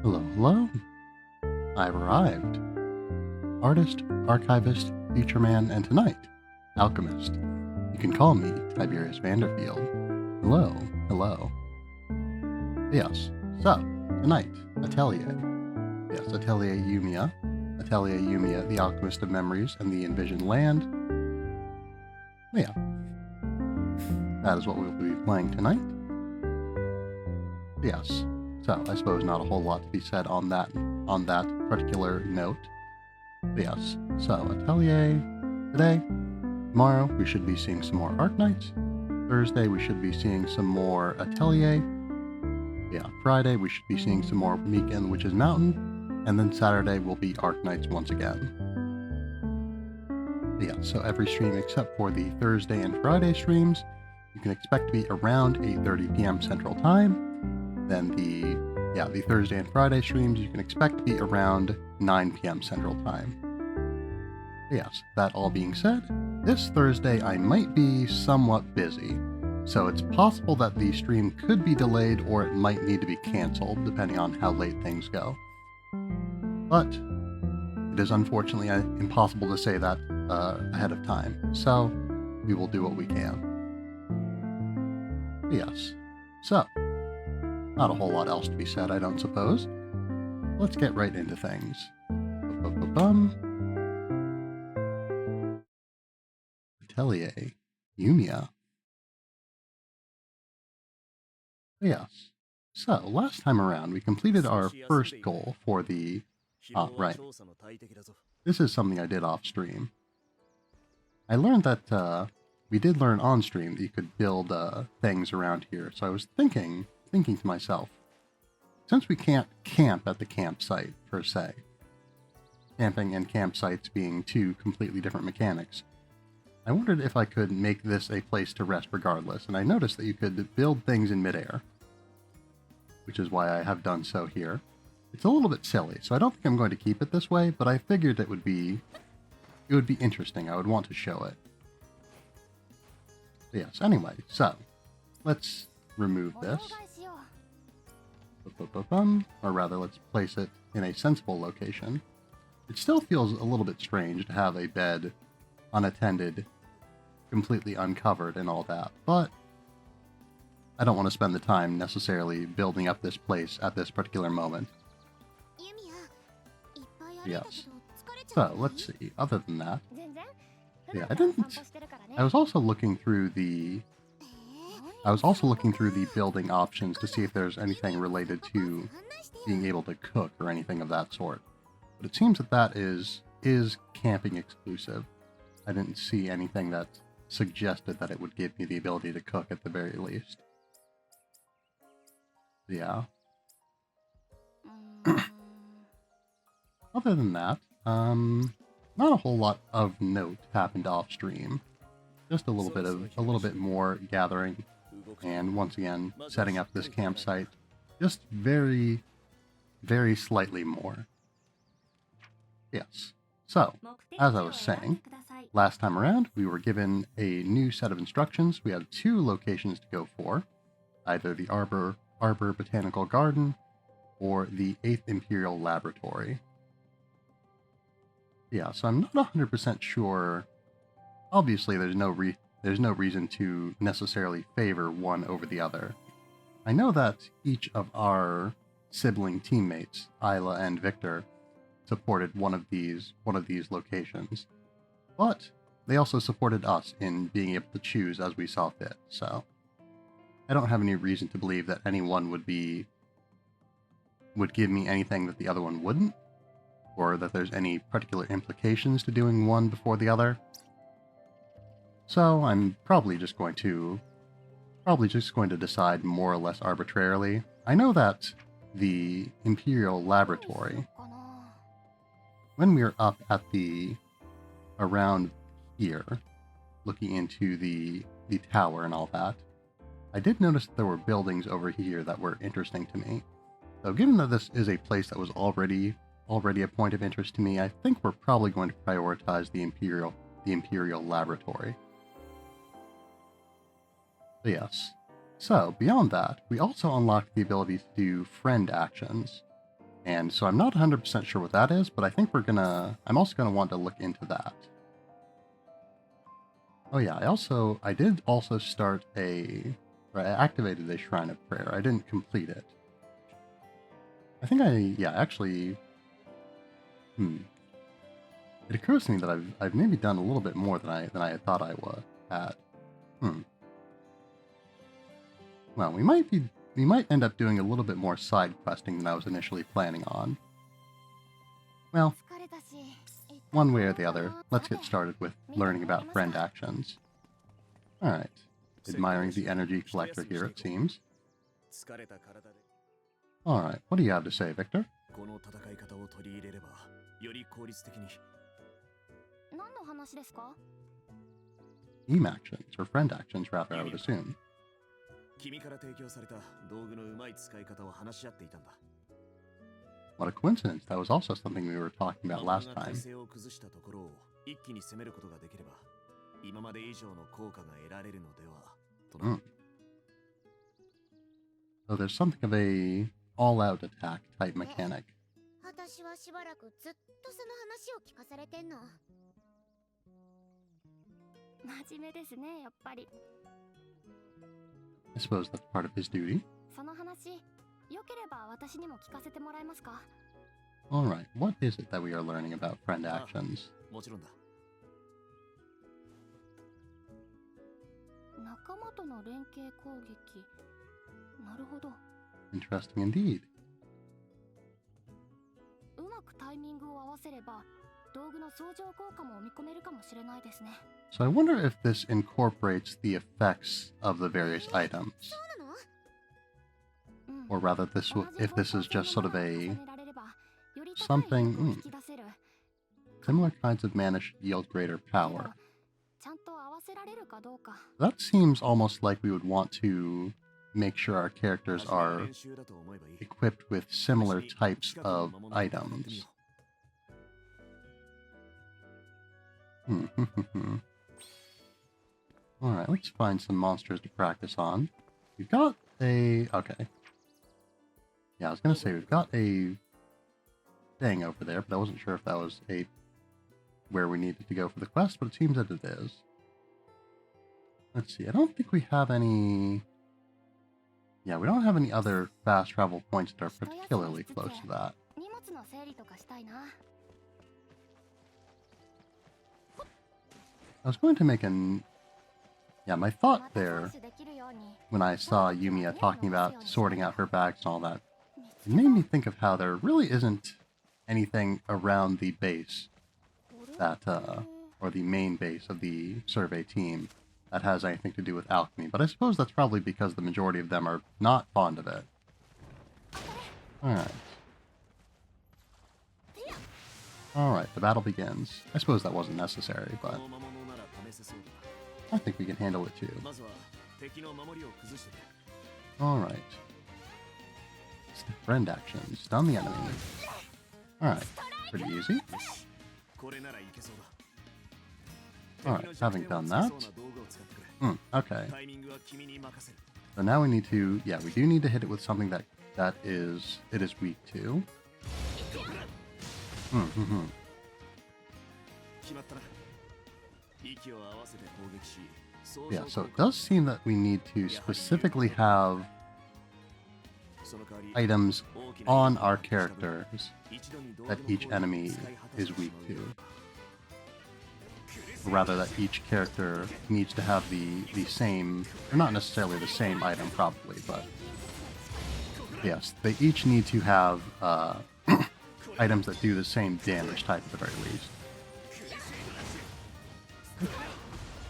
Hello, hello. I've arrived. Artist, archivist, future man, and tonight, alchemist. You can call me Tiberius Vanderfield. Hello, hello. Yes, so, tonight, Atelier. Yes, Atelier Yumia. Atelier Yumia, the Alchemist of Memories and the Envisioned Land. Yeah, that is what we will be playing tonight. Yes, so I suppose not a whole lot to be said on that particular note. Yes, so Atelier today. Tomorrow we should be seeing some more Arknights. Thursday we should be seeing some more Atelier. Yeah, Friday we should be seeing some more Meek and the Witch's Mountain. And then Saturday will be Arknights once again. Yeah, so every stream except for the Thursday and Friday streams, you can expect to be around 8:30 p.m. Central Time. Then the Thursday and Friday streams you can expect to be around 9 p.m. Central Time. Yes, that all being said, this Thursday I might be somewhat busy, so it's possible that the stream could be delayed or it might need to be cancelled depending on how late things go. But it is unfortunately impossible to say that ahead of time, so we will do what we can. Yes, so not a whole lot else to be said, I don't suppose. Let's get right into things. Atelier Yumia. Yes. So, last time around, we completed our first goal for the... right. This is something I did off-stream. I learned that, we did learn on-stream that you could build things around here, so I was thinking to myself, since we can't camp at the campsite, per se, camping and campsites being two completely different mechanics, I wondered if I could make this a place to rest regardless, and I noticed that you could build things in midair, which is why I have done so here. It's a little bit silly, so I don't think I'm going to keep it this way, but I figured it would be interesting. I would want to show it. Yes, anyway, so let's remove this. Or rather, let's place it in a sensible location. It still feels a little bit strange to have a bed unattended, completely uncovered and all that, but I don't want to spend the time necessarily building up this place at this particular moment. Yes. So, let's see. Other than that, yeah, I was also looking through the building options to see if there's anything related to being able to cook or anything of that sort. But it seems that is camping exclusive. I didn't see anything that suggested that it would give me the ability to cook at the very least. Yeah. Other than that, not a whole lot of note happened off stream. Just a little bit more gathering, and once again setting up this campsite. Just very, very slightly more. Yes. So, as I was saying, last time around we were given a new set of instructions. We have two locations to go for, either the Arbor Botanical Garden or the 8th Imperial Laboratory. Yeah, so I'm not 100% sure. Obviously, there's no reason to necessarily favor one over the other. I know that each of our sibling teammates, Isla and Victor, supported one of these locations, but they also supported us in being able to choose as we saw fit. So I don't have any reason to believe that any one would give me anything that the other one wouldn't, or that there's any particular implications to doing one before the other. So I'm probably just going to decide more or less arbitrarily. I know that the Imperial Laboratory, when we were up at around here, looking into the tower and all that, I did notice that there were buildings over here that were interesting to me. So given that this is a place that was already a point of interest to me, I think we're probably going to prioritize the Imperial Laboratory. Yes. So, beyond that, we also unlocked the ability to do friend actions. And so I'm not 100% sure what that is, but I think I'm also gonna want to look into that. Oh yeah, I did also start I activated a Shrine of Prayer. I didn't complete it. I think actually, it occurs to me that I've maybe done a little bit more than I had thought I had. Well, we might end up doing a little bit more side questing than I was initially planning on. Well, one way or the other, let's get started with learning about friend actions. Alright. Admiring the energy collector here, it seems. Alright, what do you have to say, Victor? Team actions, or friend actions rather, I would assume. What a coincidence, that was also something we were talking about last time. So there's something of a all-out attack type mechanic. I suppose that's part of his duty. Alright, what is it that we are learning about friend actions? Interesting indeed. So I wonder if this incorporates the effects of the various items. Or rather, if this is just sort of something... Similar kinds of mana should yield greater power. That seems almost like we would want to make sure our characters are equipped with similar types of items. Alright, let's find some monsters to practice on. We've got okay. Yeah, I was gonna say we've got a thing over there, but I wasn't sure if that was where we needed to go for the quest, but it seems that it is. Let's see, I don't think we have any... Yeah, we don't have any other fast travel points that are particularly close to that. I was going to make my thought there, when I saw Yumia talking about sorting out her bags and all that, it made me think of how there really isn't anything around the base or the main base of the survey team that has anything to do with alchemy, but I suppose that's probably because the majority of them are not fond of it. Alright, the battle begins. I suppose that wasn't necessary, but I think we can handle it too. Alright. Friend action. Stun the enemy. Alright, pretty easy. Alright, having done that... okay. So now we need to... Yeah, we do need to hit it with something that it is weak to. Yeah, so it does seem that we need to specifically have items on our characters that each enemy is weak to. Or rather, that each character needs to have the same, or not necessarily the same item probably, but yes, they each need to have items that do the same damage type at the very least.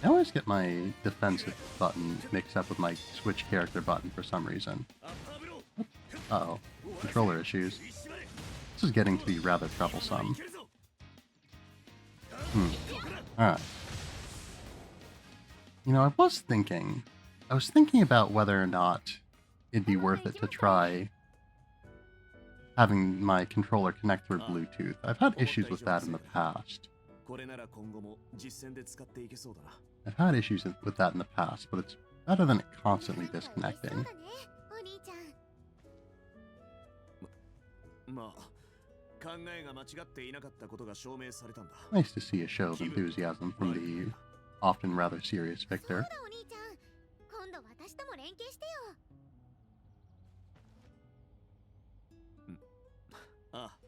I always get my defensive button mixed up with my switch character button for some reason. Uh-oh. Controller issues. This is getting to be rather troublesome. Alright. You know, I was thinking about whether or not it'd be worth it to try having my controller connect through Bluetooth. I've had issues with that in the past. But it's better than it constantly disconnecting. Nice to see a show of enthusiasm from the often rather serious Victor.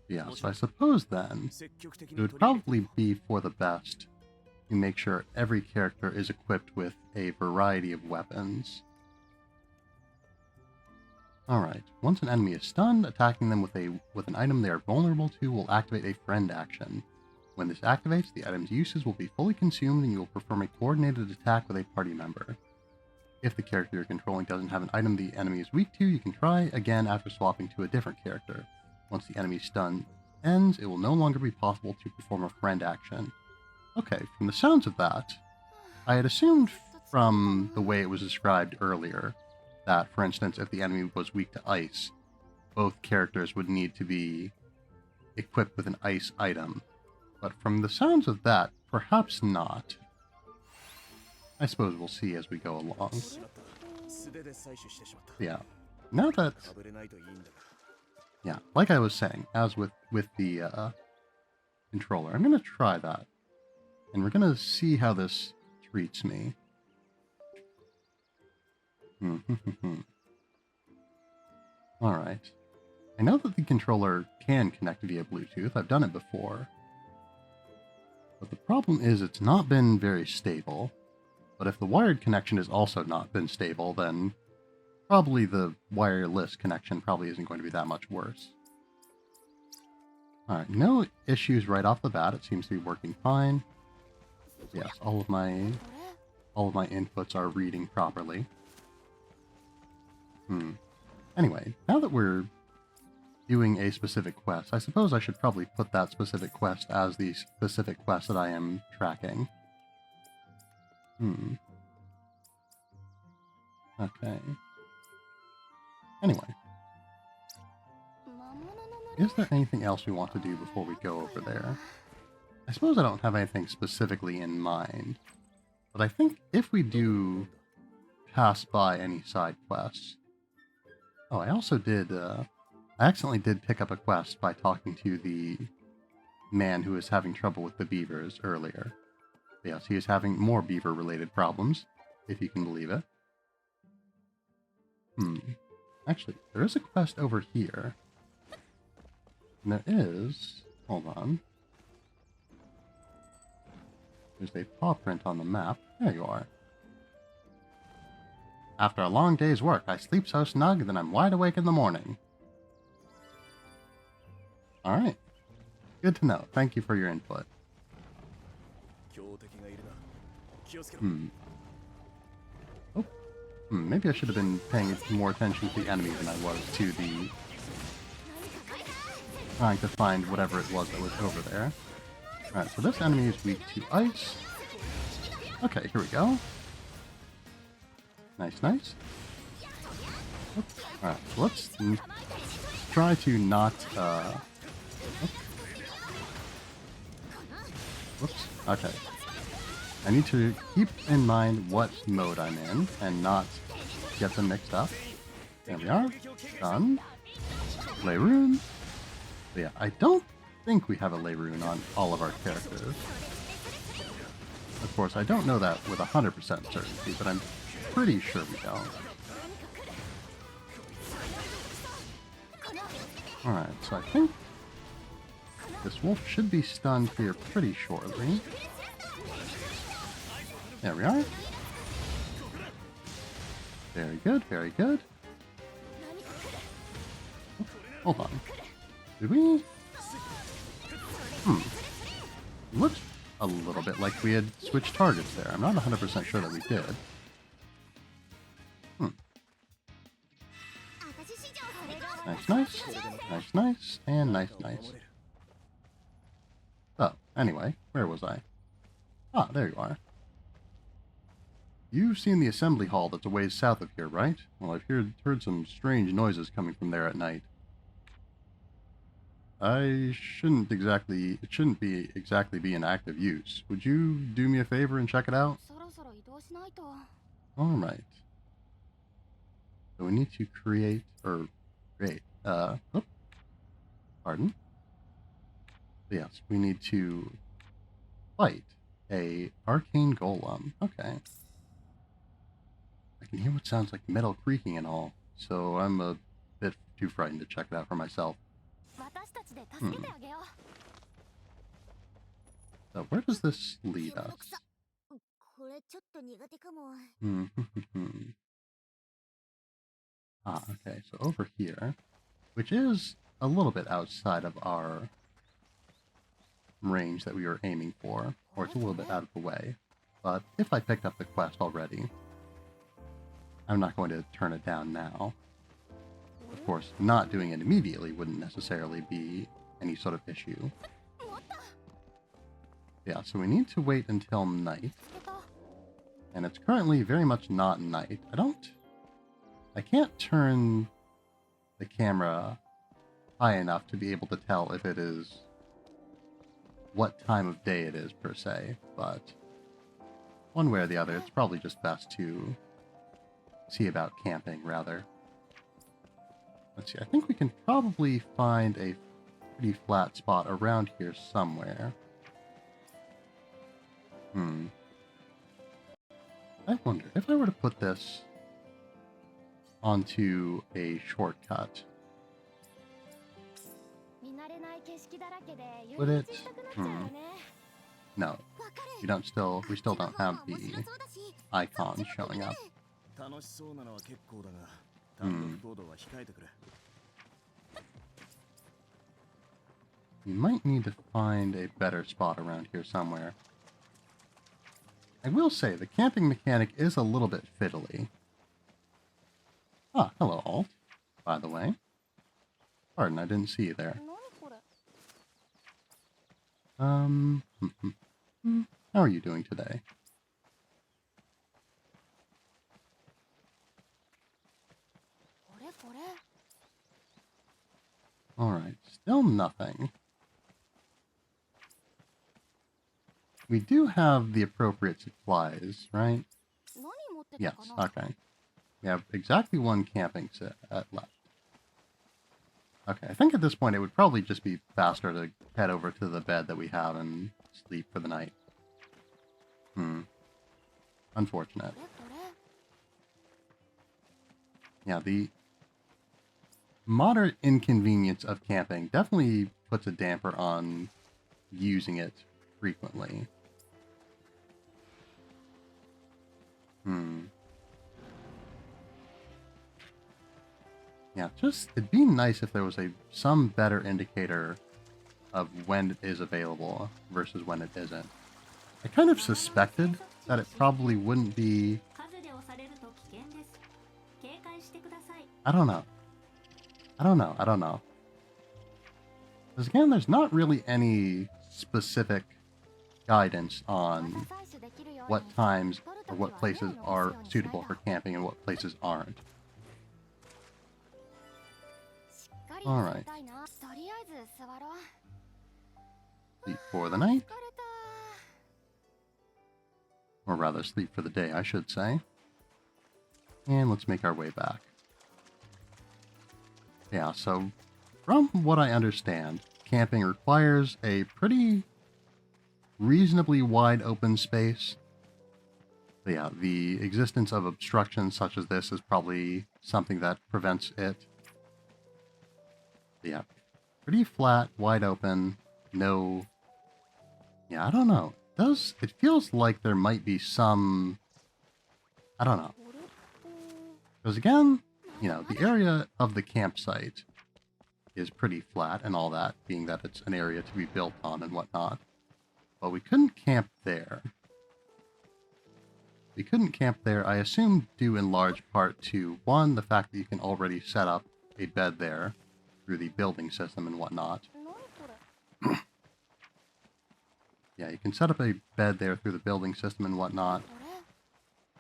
Yeah, so I suppose then it would probably be for the best to make sure every character is equipped with a variety of weapons. Alright, once an enemy is stunned, attacking them with an item they are vulnerable to will activate a friend action. When this activates, the item's uses will be fully consumed and you will perform a coordinated attack with a party member. If the character you're controlling doesn't have an item the enemy is weak to, you can try again after swapping to a different character. Once the enemy's stun ends, it will no longer be possible to perform a friend action. Okay, from the sounds of that, I had assumed from the way it was described earlier that, for instance, if the enemy was weak to ice, both characters would need to be equipped with an ice item. But from the sounds of that, perhaps not. I suppose we'll see as we go along. Yeah. Now that... Yeah, like I was saying, as with the controller, I'm going to try that. And we're going to see how this treats me. Alright. I know that the controller can connect via Bluetooth. I've done it before. But the problem is it's not been very stable. But if the wired connection has also not been stable, then probably the wireless connection probably isn't going to be that much worse. Alright, no issues right off the bat. It seems to be working fine. Yes, all of my inputs are reading properly. Anyway, now that we're doing a specific quest, I suppose I should probably put that specific quest as the specific quest that I am tracking. Okay. Anyway. Is there anything else we want to do before we go over there? I suppose I don't have anything specifically in mind. But I think if we do pass by any side quests... Oh, I also did... I accidentally did pick up a quest by talking to the man who was having trouble with the beavers earlier. Yes, he is having more beaver-related problems, if you can believe it. Actually, there is a quest over here. And there is... Hold on. There's a paw print on the map. There you are. After a long day's work, I sleep so snug that I'm wide awake in the morning. Alright. Good to know. Thank you for your input. Oh. Maybe I should have been paying more attention to the enemy than I was to the... trying to find whatever it was that was over there. Alright, so this enemy is weak to ice. Okay, here we go. Nice, nice. Alright, so let's try to not... Whoops. Okay. I need to keep in mind what mode I'm in and not get them mixed up. There we are. Done. Lay rune. But yeah, I don't think we have a lay rune on all of our characters. Of course, I don't know that with 100% certainty, but I'm pretty sure we don't. Alright, so I think this wolf should be stunned here pretty shortly. There we are. Very good, very good. Oh, hold on. Did we? Looks a little bit like we had switched targets there. I'm not 100% sure that we did. Nice, nice. Nice, nice. And nice, nice. So, anyway, where was I? Ah, there you are. You've seen the assembly hall that's a ways south of here, right? Well, I've heard some strange noises coming from there at night. It shouldn't be exactly in active use. Would you do me a favor and check it out? Alright. So we need to create, Pardon? Yes, we need to fight a arcane golem. Okay. I can hear what sounds like metal creaking and all, so I'm a bit too frightened to check it out for myself. Hmm. So where does this lead us? Hmm. Ah, okay, so over here, which is a little bit outside of our range that we were aiming for, or it's a little bit out of the way. But if I picked up the quest already, I'm not going to turn it down now. Of course, not doing it immediately wouldn't necessarily be any sort of issue. Yeah, so we need to wait until night. And it's currently very much not night. I can't turn the camera high enough to be able to tell if it is what time of day it is per se, but one way or the other, it's probably just best to see about camping rather. Let's see, I think we can probably find a pretty flat spot around here somewhere. I wonder, if I were to put this onto a shortcut, would it? No, we still don't have the icon showing up. You might need to find a better spot around here somewhere. I will say, the camping mechanic is a little bit fiddly. Ah, hello, Alt, by the way. Pardon, I didn't see you there. How are you doing today? Alright, still nothing. We do have the appropriate supplies, right? Yes, okay. We have exactly one camping set left. Okay, I think at this point it would probably just be faster to head over to the bed that we have and sleep for the night. Unfortunate. Yeah, the moderate inconvenience of camping definitely puts a damper on using it frequently. Yeah, it'd be nice if there was some better indicator of when it is available versus when it isn't. I kind of suspected that it probably wouldn't be... I don't know. Because again, there's not really any specific guidance on what times or what places are suitable for camping and what places aren't. Alright. Sleep for the night? Or rather, sleep for the day, I should say. And let's make our way back. Yeah, so from what I understand, camping requires a pretty reasonably wide open space. So yeah, the existence of obstructions such as this is probably something that prevents it. But yeah, pretty flat, wide open, no... Yeah, I don't know. It feels like there might be some... I don't know. Because again, the area of the campsite is pretty flat and all that, being that it's an area to be built on and whatnot. But we couldn't camp there. We couldn't camp there, I assume, due in large part to, one, the fact that you can already set up a bed there through the building system and whatnot. Yeah, you can set up a bed there through the building system and whatnot.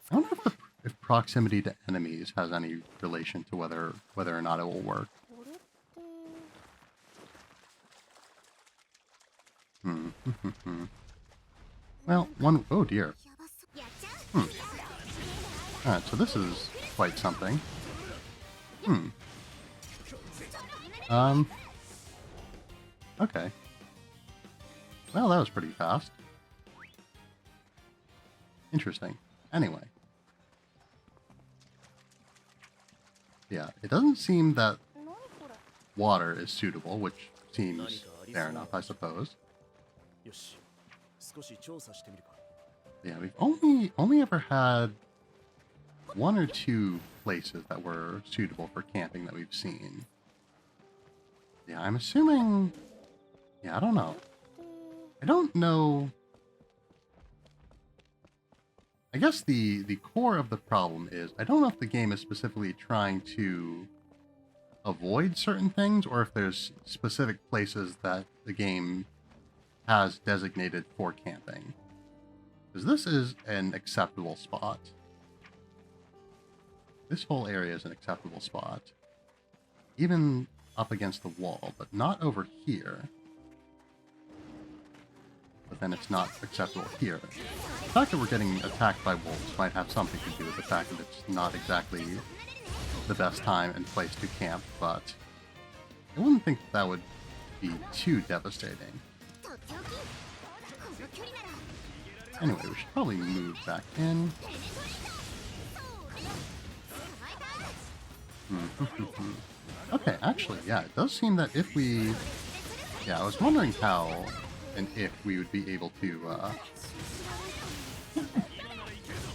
I don't know if proximity to enemies has any relation to whether or not it will work. Well, oh dear. Alright, so this is quite something. Okay. Well, that was pretty fast. Interesting. Anyway. Yeah, it doesn't seem that water is suitable, which seems fair enough, I suppose. Yeah, we've only ever had one or two places that were suitable for camping that we've seen. Yeah, I'm assuming... Yeah, I don't know. I don't know... I guess the core of the problem is, I don't know if the game is specifically trying to avoid certain things, or if there's specific places that the game has designated for camping. Because this is an acceptable spot. This whole area is an acceptable spot. Even up against the wall, but not over here. But then it's not acceptable here. The fact that we're getting attacked by wolves might have something to do with the fact that it's not exactly the best time and place to camp, but I wouldn't think that would be too devastating. Anyway, we should probably move back in. Okay, actually, yeah, it does seem that if we... Yeah, I was wondering how and if we would be able to...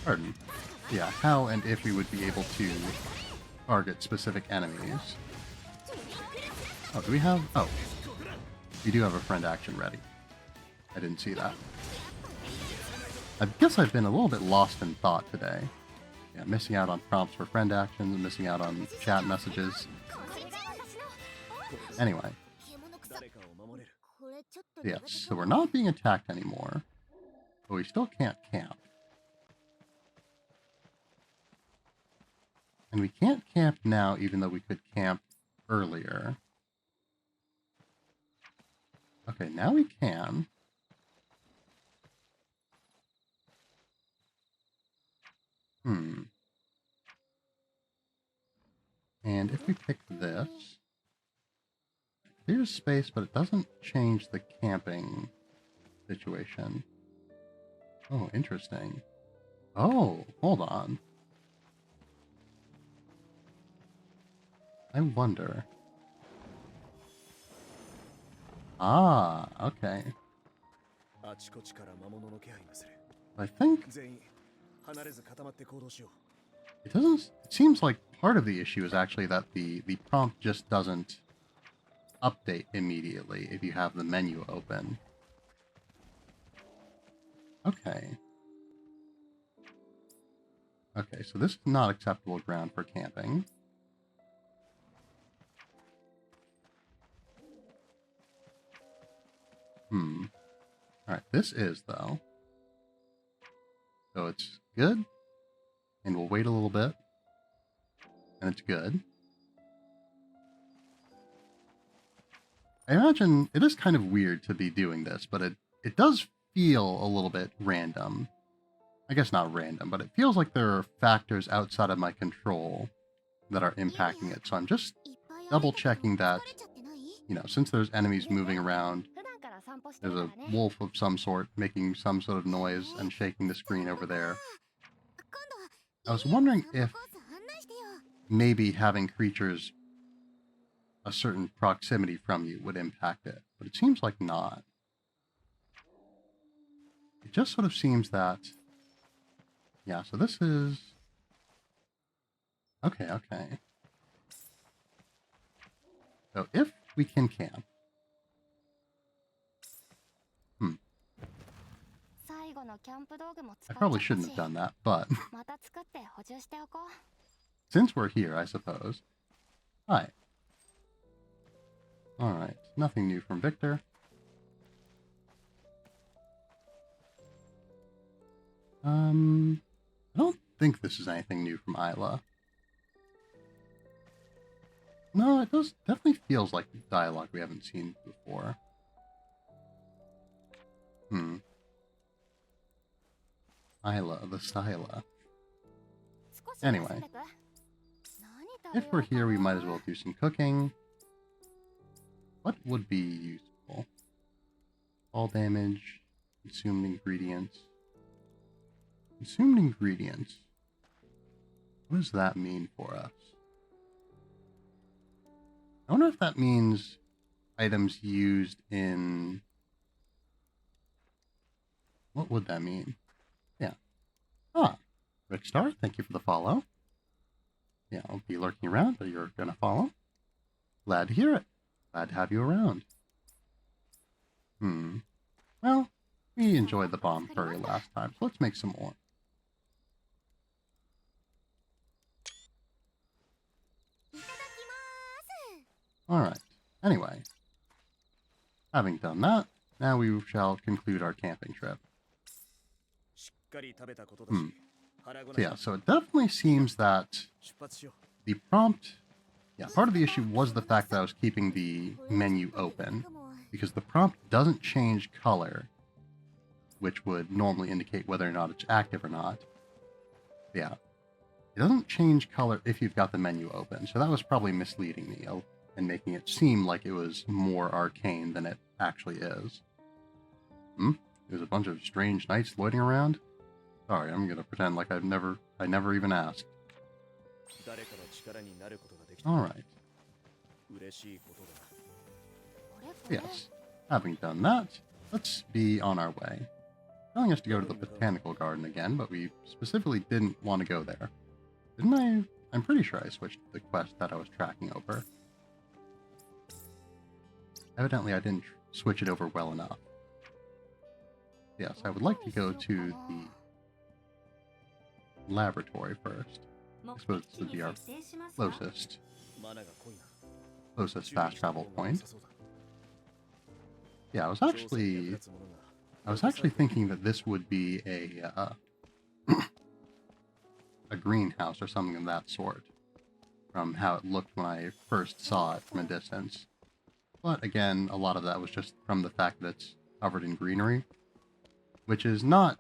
Pardon. Yeah, how and if we would be able to target specific enemies. Oh, do we have... Oh. We do have a friend action ready. I didn't see that. I guess I've been a little bit lost in thought today. Yeah, missing out on prompts for friend actions, missing out on chat messages. Anyway. Yes, so we're not being attacked anymore, but we still can't camp. And we can't camp now, even though we could camp earlier. Okay, now we can. And if we pick this, there's space, but it doesn't change the camping situation. Oh, interesting. Oh, hold on. I wonder. Ah, okay. I think it doesn't... It seems like part of the issue is actually that the prompt just doesn't update immediately if you have the menu open. Okay. Okay, so this is not acceptable ground for camping. Alright, this is, though. So it's good. And we'll wait a little bit. And it's good. I imagine it is kind of weird to be doing this, but it does feel a little bit random. I guess not random, but it feels like there are factors outside of my control that are impacting it. So I'm just double checking that, you know, since there's enemies moving around, there's a wolf of some sort making some sort of noise and shaking the screen over there. I was wondering if maybe having creatures a certain proximity from you would impact it, but it seems like not. It just sort of seems that... Yeah, so this is... Okay. So if we can camp... I probably shouldn't have done that, but... Since we're here, I suppose. Hi. Alright, nothing new from Victor. I don't think this is anything new from Isla. No, it does definitely feels like dialogue we haven't seen before. Isla, the Styla. Anyway. If we're here, we might as well do some cooking. What would be useful? Fall damage, consumed ingredients. Consumed ingredients. What does that mean for us? I wonder if that means items used in... What would that mean? Yeah. Ah, Rick Star, thank you for the follow. Yeah, I'll be lurking around, but you're going to follow. Glad to hear it. Glad to have you around. Well, we enjoyed the bomb curry last time, so let's make some more. Alright, anyway. Having done that, now we shall conclude our camping trip. So yeah, so it definitely seems that the prompt... Yeah, part of the issue was the fact that I was keeping the menu open, because the prompt doesn't change color, which would normally indicate whether or not it's active or not. Yeah, it doesn't change color if you've got the menu open, so that was probably misleading me and making it seem like it was more arcane than it actually is. There's a bunch of strange knights loitering around. Sorry, I'm gonna pretend like I never even asked. Alright. Yes, having done that, let's be on our way. Telling us to go to the botanical garden again, but we specifically didn't want to go there. Didn't I? I'm pretty sure I switched the quest that I was tracking over. Evidently I didn't switch it over well enough. Yes, I would like to go to the laboratory first. I suppose this would be our closest fast travel point. Yeah, I was actually thinking that this would be a a greenhouse or something of that sort, from how it looked when I first saw it from a distance. But again, a lot of that was just from the fact that it's covered in greenery, which is not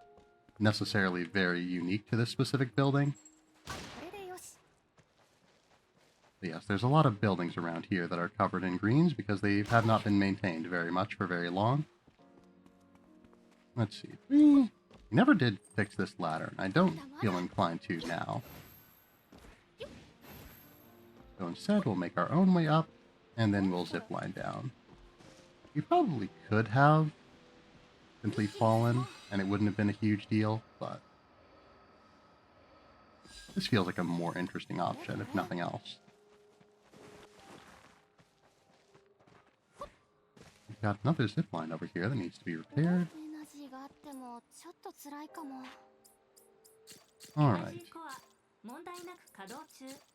necessarily very unique to this specific building. But yes, there's a lot of buildings around here that are covered in greens because they have not been maintained very much for very long. Let's see. We never did fix this ladder, and I don't feel inclined to now. So instead, we'll make our own way up, and then we'll zip line down. We probably could have simply fallen, and it wouldn't have been a huge deal, but this feels like a more interesting option, if nothing else. We've got another zip line over here that needs to be repaired. Alright.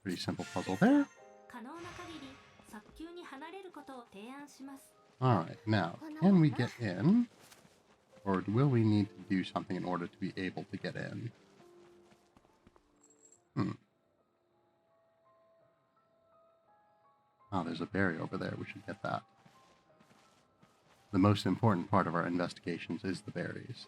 Pretty simple puzzle there. Alright, now, can we get in? Or will we need to do something in order to be able to get in? Oh, there's a berry over there. We should get that. The most important part of our investigations is the berries.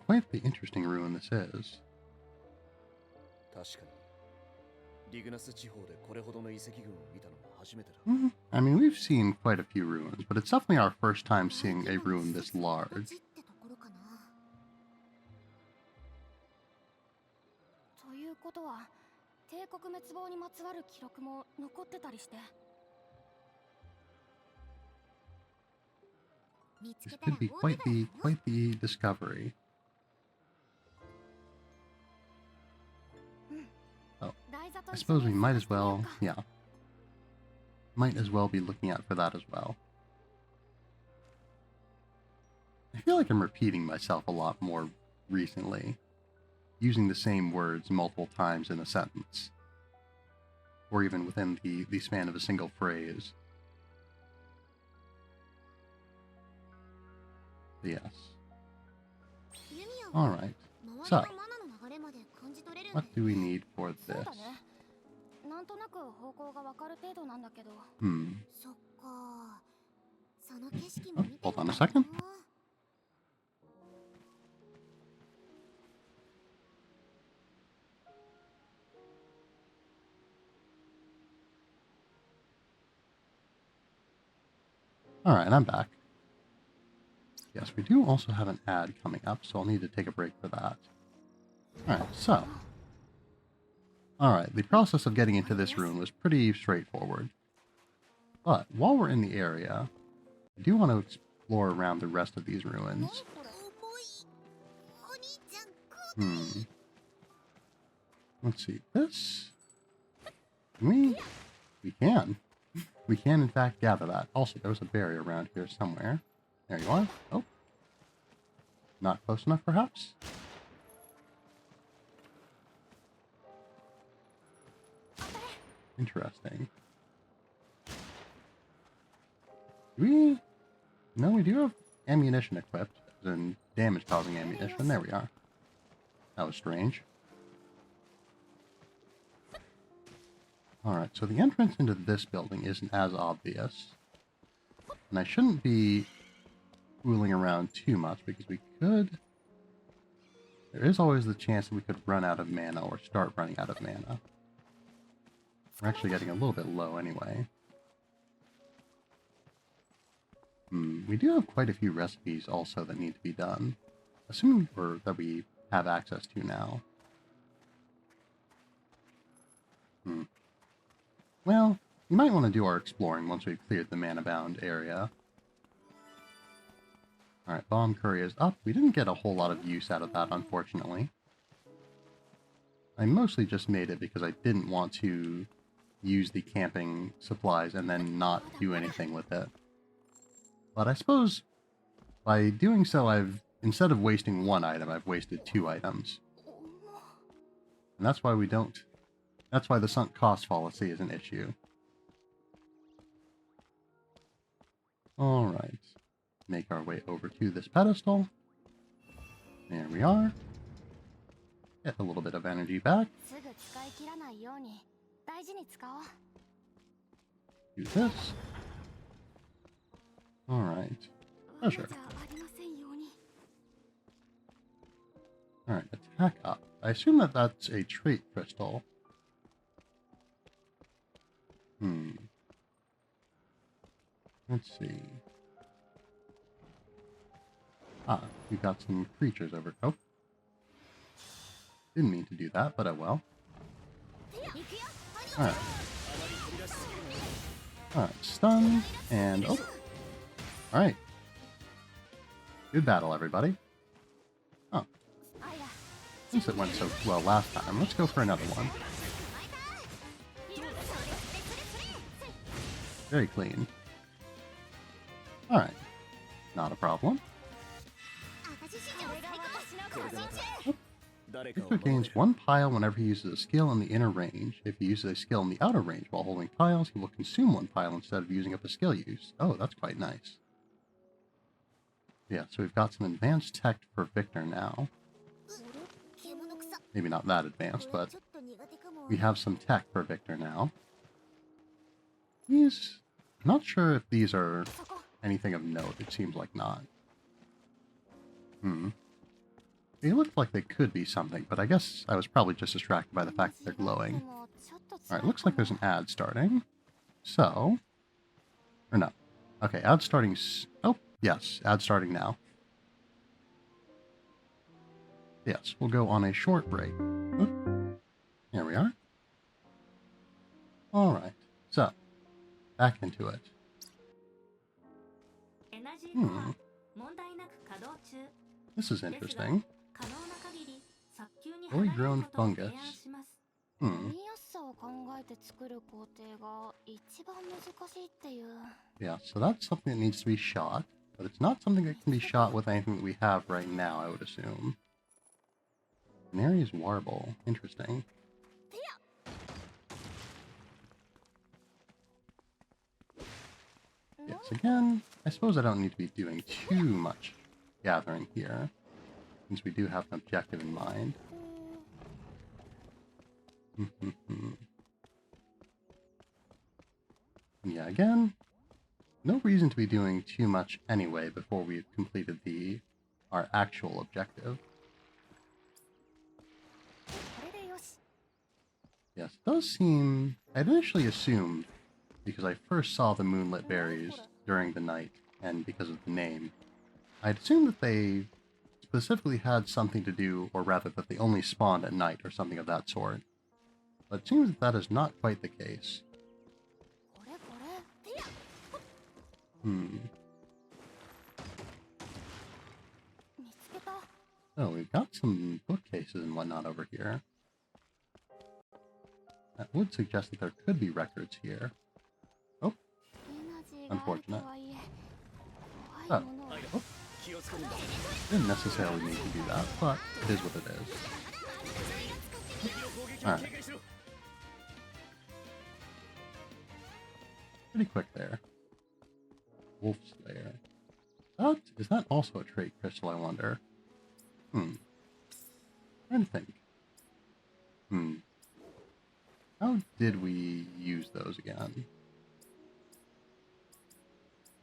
Quite the interesting ruin this is. I mean, we've seen quite a few ruins, but it's definitely our first time seeing a ruin this large. This could be quite the discovery. Oh, I suppose we might as well, yeah. Might as well be looking out for that as well. I feel like I'm repeating myself a lot more recently, using the same words multiple times in a sentence, or even within the span of a single phrase. Yes. Alright, so, what do we need for this? Hmm. Oh, hold on a second. Alright, I'm back. Yes, we do also have an ad coming up, so I'll need to take a break for that. Alright, so. Alright, the process of getting into this room was pretty straightforward. But while we're in the area, I do want to explore around the rest of these ruins. Let's see. This? We can. We can, in fact, gather that. Also, there was a barrier around here somewhere. There you are. Oh. Not close enough, perhaps? Interesting. No, we do have ammunition equipped, as in damage-causing ammunition. There we are. That was strange. Alright, so the entrance into this building isn't as obvious. And I shouldn't be fooling around too much, because we could... There is always the chance that we could run out of mana, or start running out of mana. We're actually getting a little bit low anyway. We do have quite a few recipes also that need to be done. Assuming that we have access to now. Well, you might want to do our exploring once we've cleared the mana-bound area. Alright, bomb curry is up. We didn't get a whole lot of use out of that, unfortunately. I mostly just made it because I didn't want to use the camping supplies and then not do anything with it. But I suppose by doing so, instead of wasting one item, I've wasted 2 items. And that's why that's why the sunk cost fallacy is an issue. Alright. Make our way over to this pedestal. There we are. Get a little bit of energy back. Do this. Alright. Treasure. Alright, attack up. I assume that that's a trait crystal. Let's see. We've got some creatures over. Oh. Didn't mean to do that, but oh well. Alright. Alright, stun, and oh. Alright. Good battle, everybody. Oh. Since it went so well last time, let's go for another one. Very clean. Alright. Not a problem. Victor gains 1 pile whenever he uses a skill in the inner range. If he uses a skill in the outer range while holding piles, he will consume 1 pile instead of using up a skill use. Oh, that's quite nice. Yeah, so we've got some advanced tech for Victor now. Maybe not that advanced, but we have some tech for Victor now. I'm not sure if these are anything of note. It seems like not. They look like they could be something, but I guess I was probably just distracted by the fact that they're glowing. Alright, looks like there's an ad starting. So... Or no. Okay, ad starting... Oh, yes, ad starting now. Yes, we'll go on a short break. Oop. Here we are. Alright, so, back into it. This is interesting. Fully grown fungus. Yeah, so that's something that needs to be shot, but it's not something that can be shot with anything that we have right now, I would assume. Canaria's warble. Interesting. Yes, again, I suppose I don't need to be doing too much gathering here, since we do have an objective in mind. And yeah, again, no reason to be doing too much anyway before we've completed our actual objective. Yes, it does seem... I'd initially assumed, because I first saw the moonlit berries during the night, and because of the name, I'd assumed that they specifically had something to do, or rather that they only spawned at night or something of that sort. But it seems that that is not quite the case. So we've got some bookcases and whatnot over here. That would suggest that there could be records here. Oh, unfortunate. Oh, didn't necessarily need to do that, but it is what it is. Alright. Pretty quick there. Wolf Slayer. Is that also a trait crystal, I wonder? Trying to think. How did we use those again?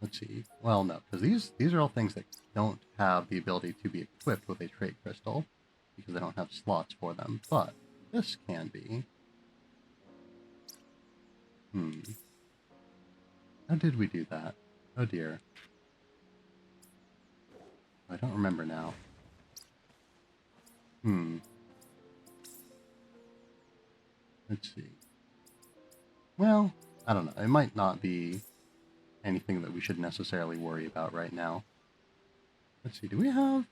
Let's see. Well, no, because these are all things that don't have the ability to be equipped with a trait crystal, because they don't have slots for them, but this can be. How did we do that? Oh dear. I don't remember now. Let's see. Well, I don't know. It might not be anything that we should necessarily worry about right now. Let's see. Do we have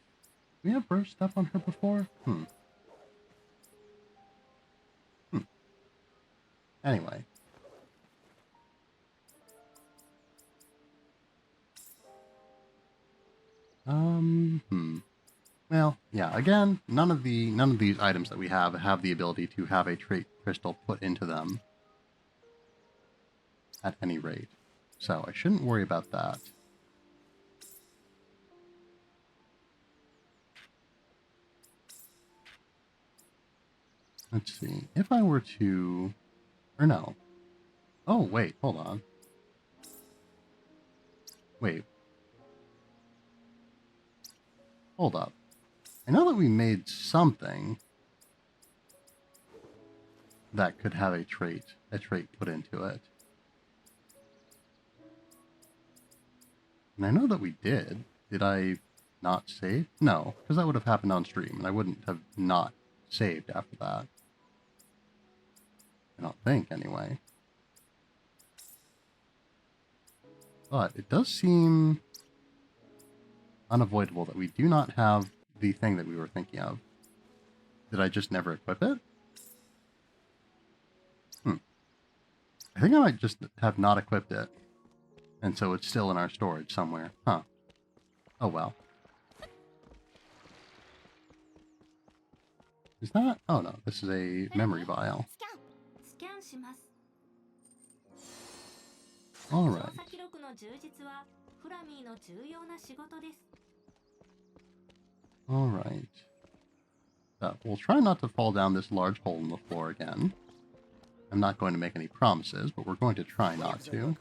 burst up on her before? Anyway. Well, yeah, again, none of these items that we have the ability to have a trait crystal put into them at any rate. So I shouldn't worry about that. Let's see. If I were to... Or no. Oh, wait. Hold on. Wait. Hold up. I know that we made something that could have a trait put into it. And I know that we did. Did I not save? No, because that would have happened on stream, and I wouldn't have not saved after that. I don't think, anyway. But it does seem unavoidable that we do not have the thing that we were thinking of. Did I just never equip it? I think I might just have not equipped it. And so it's still in our storage somewhere. Huh. Oh well. Is that? Oh no, this is a memory vial. Alright. Alright. So, we'll try not to fall down this large hole in the floor again. I'm not going to make any promises, but we're going to try not to.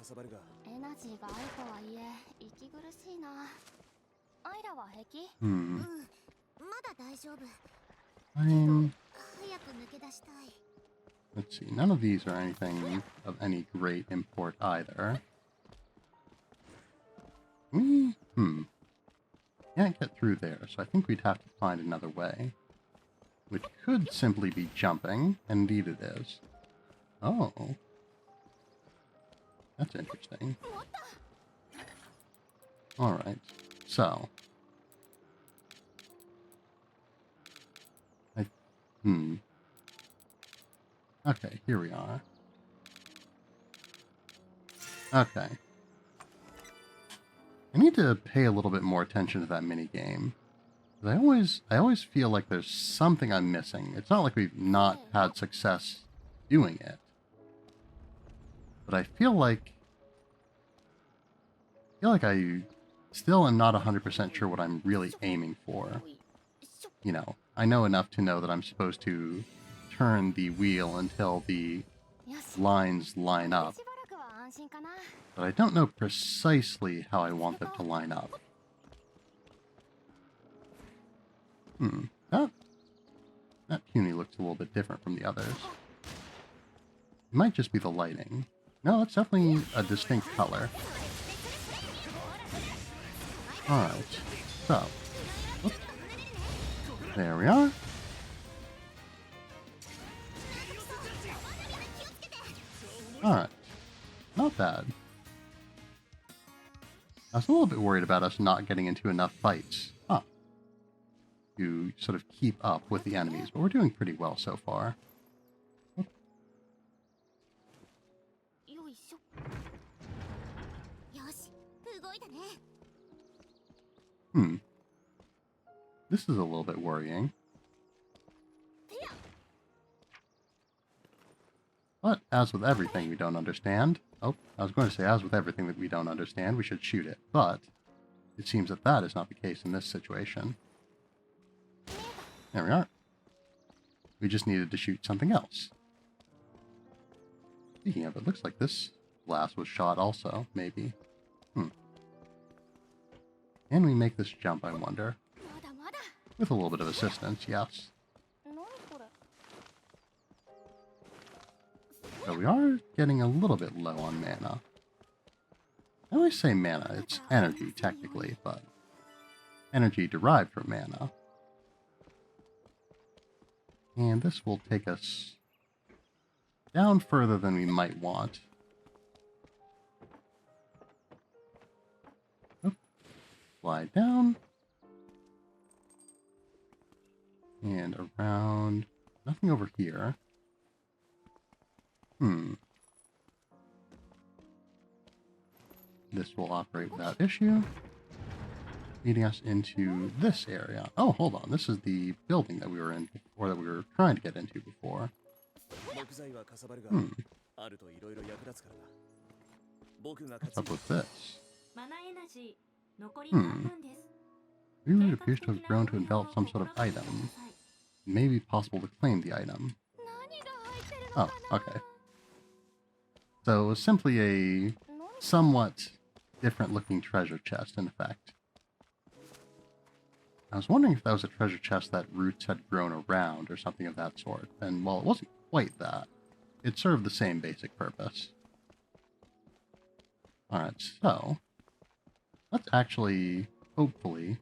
Let's see, none of these are anything of any great import either. Can't get through there, so I think we'd have to find another way. Which could simply be jumping, and indeed it is. Oh. That's interesting. Alright, so. Okay, here we are. Okay. I need to pay a little bit more attention to that minigame. I always feel like there's something I'm missing. It's not like we've not had success doing it. But I feel like I still am not 100% sure what I'm really aiming for. You know, I know enough to know that I'm supposed to turn the wheel until the lines line up. but I don't know precisely how I want them to line up. That puny looks a little bit different from the others. It might just be the lighting. No, it's definitely a distinct color. Alright, so. Oops. There we are. Alright, not bad. I was a little bit worried about us not getting into enough fights. To sort of keep up with the enemies, but we're doing pretty well so far. This is a little bit worrying. But, as with everything we don't understand... Oh, I was going to say, as with everything that we don't understand, we should shoot it. But, it seems that that is not the case in this situation. There we are. We just needed to shoot something else. Speaking of, it looks like this blast was shot also, maybe. Can we make this jump, I wonder? With a little bit of assistance, yes. So we are getting a little bit low on mana. I always say mana, it's energy technically, but energy derived from mana. And this will take us down further than we might want. Oop. Slide down. And around. Nothing over here. This will operate without issue. Leading us into this area. Oh, hold on. This is the building that we were in, or that we were trying to get into before. What's up with this? Reroute appears to have grown to envelop some sort of item. It may be possible to claim the item. Oh, okay. So it was simply a somewhat different looking treasure chest, in effect. I was wondering if that was a treasure chest that roots had grown around or something of that sort, and while it wasn't quite that, it served the same basic purpose. Alright, so let's actually, hopefully,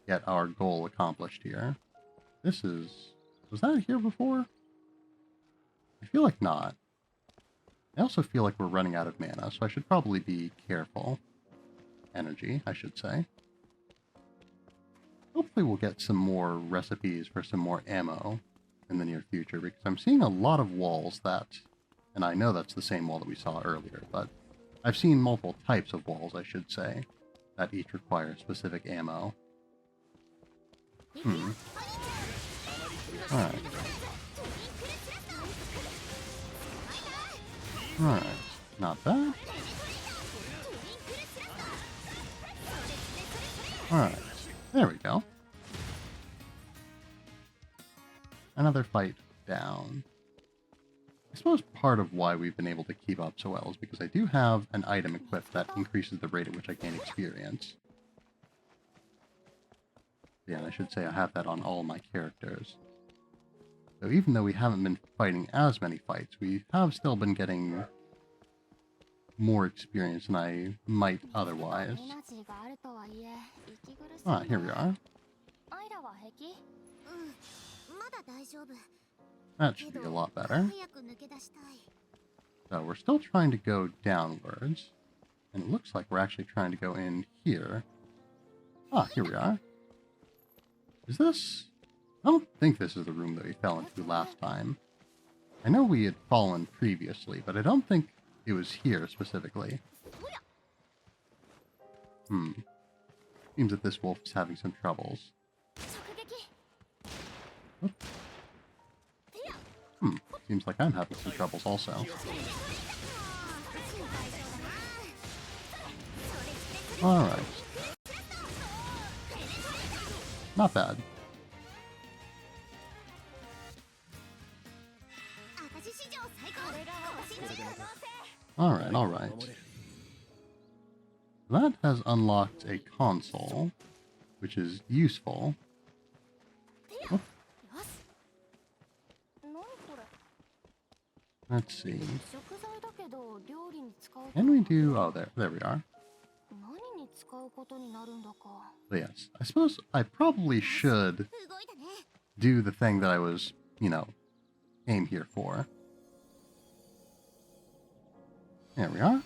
get our goal accomplished here. This is... was that here before? I feel like not. I also feel like we're running out of mana, so I should probably be careful. Energy, I should say. Hopefully we'll get some more recipes for some more ammo in the near future, because I'm seeing a lot of walls that, and I know that's the same wall that we saw earlier, but I've seen multiple types of walls, I should say, that each require specific ammo. Alright. Alright, not bad. Alright, there we go. Another fight down. I suppose part of why we've been able to keep up so well is because I do have an item equipped that increases the rate at which I gain experience. Yeah, I should say I have that on all my characters. So even though we haven't been fighting as many fights, we have still been getting more experience than I might otherwise. Ah, here we are. That should be a lot better. So we're still trying to go downwards, and it looks like we're actually trying to go in here. Ah, here we are. Is this... I don't think this is the room that we fell into last time. I know we had fallen previously, but I don't think it was here specifically. Seems that this wolf is having some troubles. Seems like I'm having some troubles also. Alright. Not bad. Alright, alright. That has unlocked a console, which is useful. Oh, let's see. Can we do... Oh, there we are. But yes, I suppose I probably should do the thing that I was, came here for. There we are.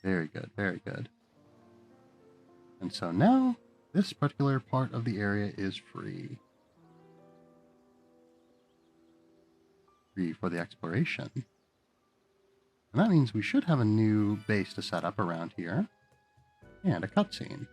Very good, very good. And so now, this particular part of the area is free. Free for the exploration. And that means we should have a new base to set up around here. And a cutscene.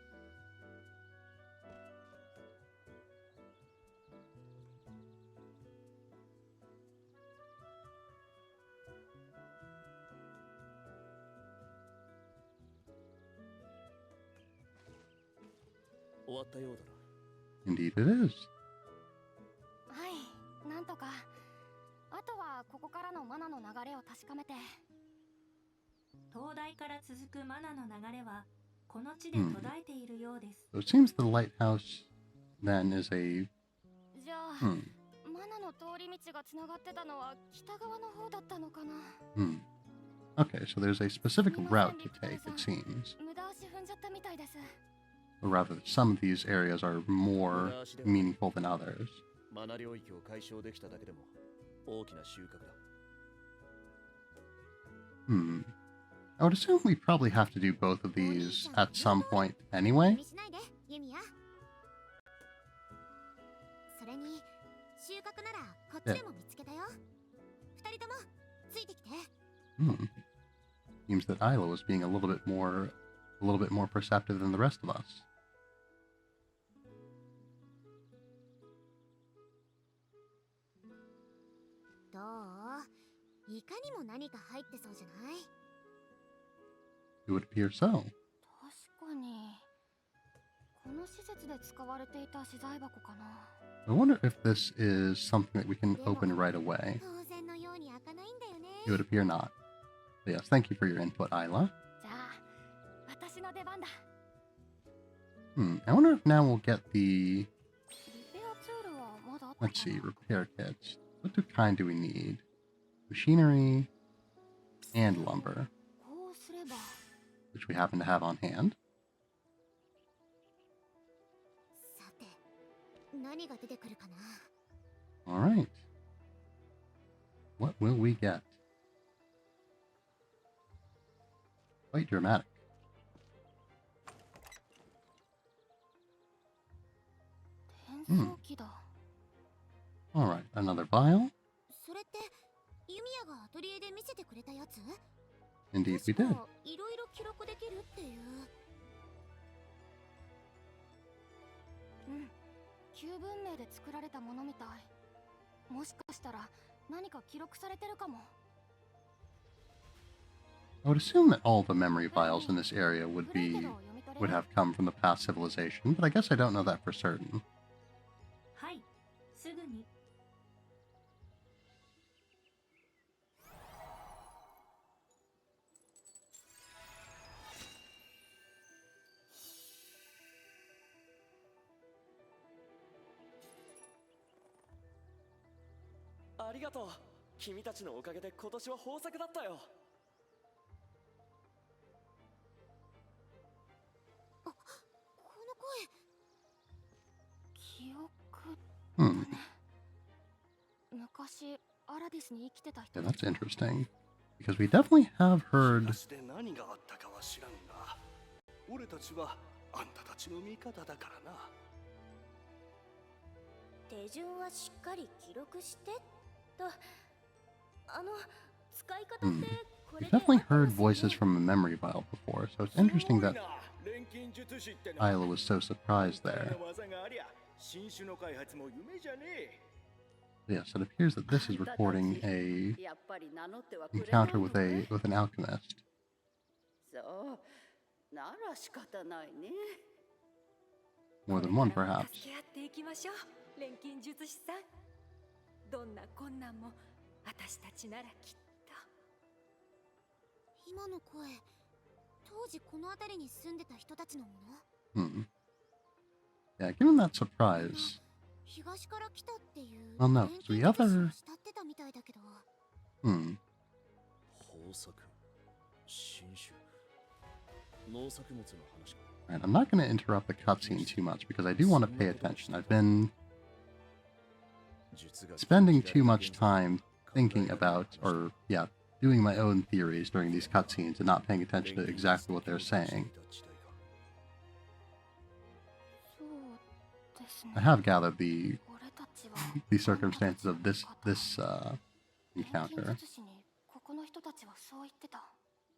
Indeed it is. So it seems the lighthouse then is a... Okay, so there's a specific route to take, it seems. Or rather, some of these areas are more meaningful than others. I would assume we probably have to do both of these at some point anyway. Yeah. Seems that Isla was being a little bit more perceptive than the rest of us. It would appear so. I wonder if this is something that we can open right away. It would appear not. But yes, thank you for your input, Isla. I wonder if now we'll get the... Let's see, repair kits. What kind do we need? Machinery and lumber, which we happen to have on hand. Alright. What will we get? Quite dramatic. Alright, another vial. Indeed we did. I would assume that all the memory vials in this area would have come from the past civilization, but I guess I don't know that for certain. Yeah, that's interesting. Because we definitely have heard... We've definitely heard voices from a memory vial before, so it's interesting that Isla was so surprised there. Yes, it appears that this is recording a encounter with an alchemist. More than one, perhaps. どんな困難も私たちならきっと。今の声、当時この辺りに住んでた人たちのもの？ Hmm. Yeah, given that surprise. 東から来たっていう Well, no, 連 because 携 the 技 other. 師を慕ってたみたいだけど。Hmm. 豊作、新種、農作物の話か。Alright, I'm not going to interrupt the cutscene too much because I do want to pay attention. I've been spending too much time thinking about, or, yeah, doing my own theories during these cutscenes and not paying attention to exactly what they're saying. そうですね。 I have gathered the 俺たちは the circumstances of this encounter. 錬金術師にここの人たちはそう言ってた。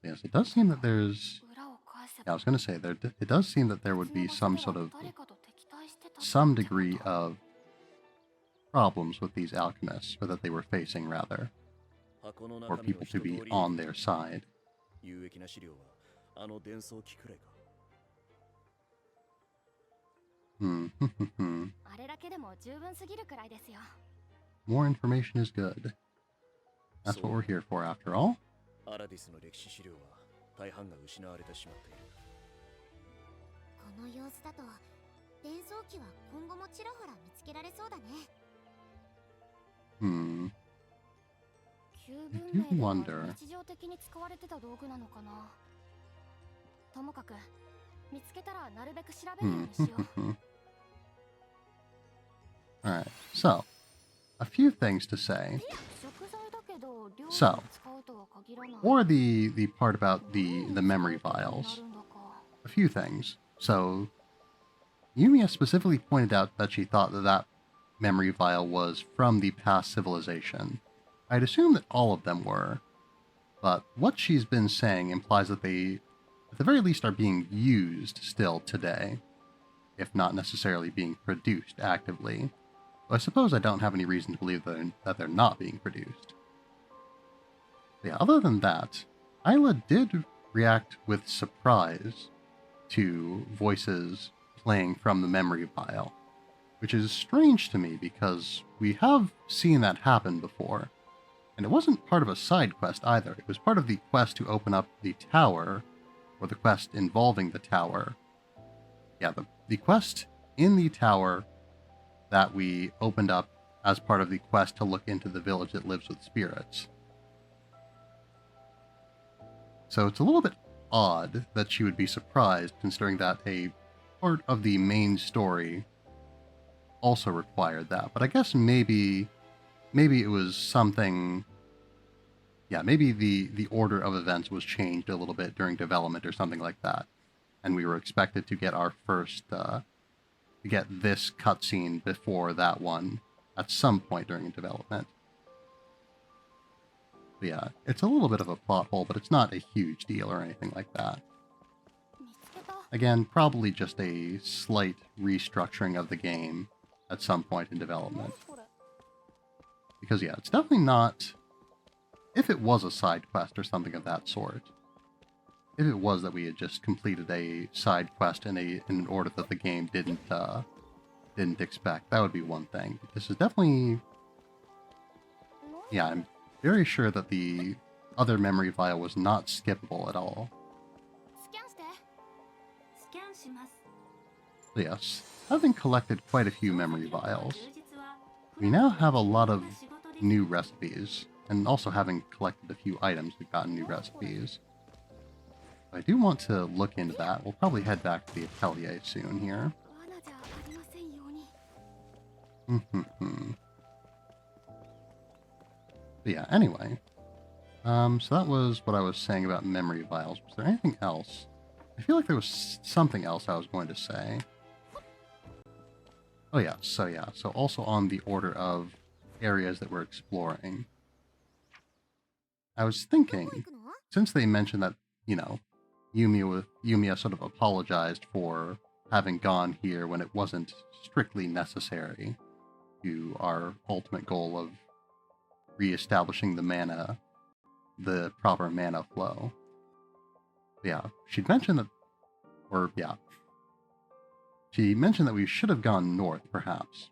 Yes, it does seem that there's. 裏を返せ Yeah, I ば was going to say it does seem that there would be some sort of 誰かと敵対してた some degree of problems with these alchemists, or that they were facing rather, 箱の or 中身を people 一 to 通 be り on their side. 有益な資料はあの伝送機くらいか。 Hmm. あれだけでも十分すぎるくらいですよ。 More information is good. That's what we're here for, after all. アラディスの歴史資料は大半が失われてしまっている。この様子だと伝送機は今後もちらほら見つけられそうだね。 Hmm. 旧 I 文 do 明 wonder. では日常的に使われてた道具なのかな。ともかく見つけたらなるべく調べるよう Hmm. にしよう。 Alright, so, a few things to say. 食材だけど料理に So, 使うとは限らない。 or the part about the memory vials. A few things. So, Yumia specifically pointed out that she thought that memory vial was from the past civilization. I'd assume that all of them were, but what she's been saying implies that they, at the very least, are being used still today, if not necessarily being produced actively. Though I suppose I don't have any reason to believe that they're not being produced. Yeah, other than that, Isla did react with surprise to voices playing from the memory vial, which is strange to me because we have seen that happen before. And it wasn't part of a side quest either. It was part of the quest to open up the tower, or the quest involving the tower. Yeah, the quest in the tower that we opened up as part of the quest to look into the village that lives with spirits. So it's a little bit odd that she would be surprised, considering that a part of the main story also required that. But I guess maybe it was something. Yeah, maybe the order of events was changed a little bit during development or something like that, and we were expected to get our first to get this cutscene before that one at some point during development. But yeah, it's a little bit of a plot hole, but it's not a huge deal or anything like that. Again, probably just a slight restructuring of the game at some point in development. Because yeah, it's definitely not... If it was a side quest or something of that sort, if it was that we had just completed a side quest in an order that the game didn't expect, that would be one thing. But this is definitely... Yeah, I'm very sure that the other memory vial was not skippable at all. So yes, having collected quite a few memory vials, we now have a lot of new recipes, and also having collected a few items, we've gotten new recipes. I do want to look into that. We'll probably head back to the Atelier soon here. But yeah, anyway. So that was what I was saying about memory vials. Was there anything else? I feel like there was something else I was going to say. Oh yeah, so also on the order of areas that we're exploring. I was thinking, since they mentioned that, you know, Yumia sort of apologized for having gone here when it wasn't strictly necessary to our ultimate goal of reestablishing the proper mana flow. Yeah, she'd mentioned that, she mentioned that we should have gone north, perhaps.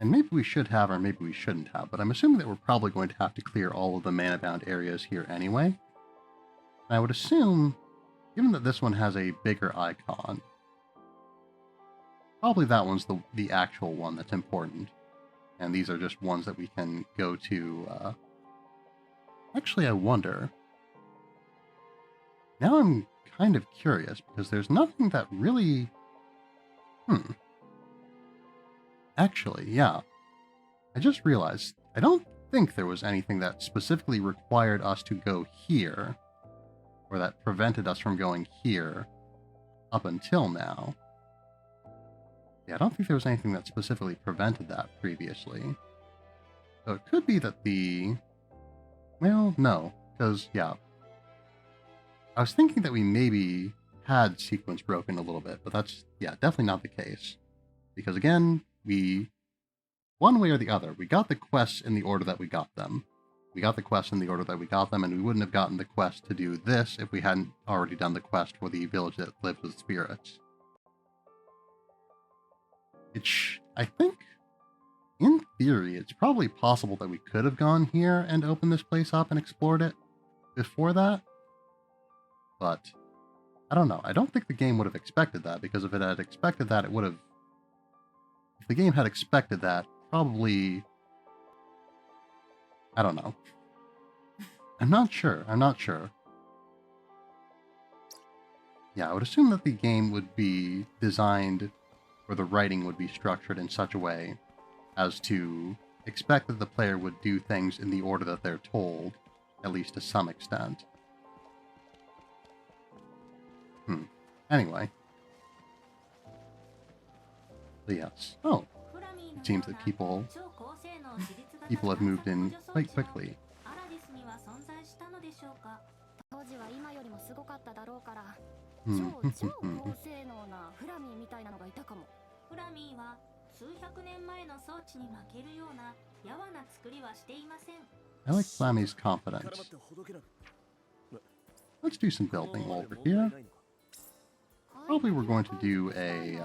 And maybe we should have, or maybe we shouldn't have, but I'm assuming that we're probably going to have to clear all of the mana-bound areas here anyway. And I would assume, given that this one has a bigger icon, probably that one's the actual one that's important. And these are just ones that we can go to. Actually, I wonder. Now I'm kind of curious, because there's nothing that really... Actually, yeah. I just realized, I don't think there was anything that specifically required us to go here, or that prevented us from going here up until now. Yeah, I don't think there was anything that specifically prevented that previously. So it could be that the... Well, no, because, yeah. I was thinking that we maybe had sequence broken a little bit, but that's, yeah, definitely not the case. Because again, we, one way or the other, we got the quests in the order that we got them. We got the quests in the order that we got them, and we wouldn't have gotten the quest to do this if we hadn't already done the quest for the village that lives with spirits. Which, I think, in theory, it's probably possible that we could have gone here and opened this place up and explored it before that. But, I don't know. I don't think the game would have expected that, because if it had expected that, it would have... If the game had expected that, probably... I don't know. I'm not sure. Yeah, I would assume that the game would be designed, or the writing would be structured in such a way as to expect that the player would do things in the order that they're told, at least to some extent. Anyway. So yes. Oh. It seems that people have moved in quite quickly. 当時は今よりもすごかっただろうから、 Hmm. 超高性能なフラミーみたいなのがいたかも。フラミーは数百年前の装置に負けるようなやわな作りはしていません。 I like Flammy's confidence. Let's do some building while we're here. Probably we're going to do a...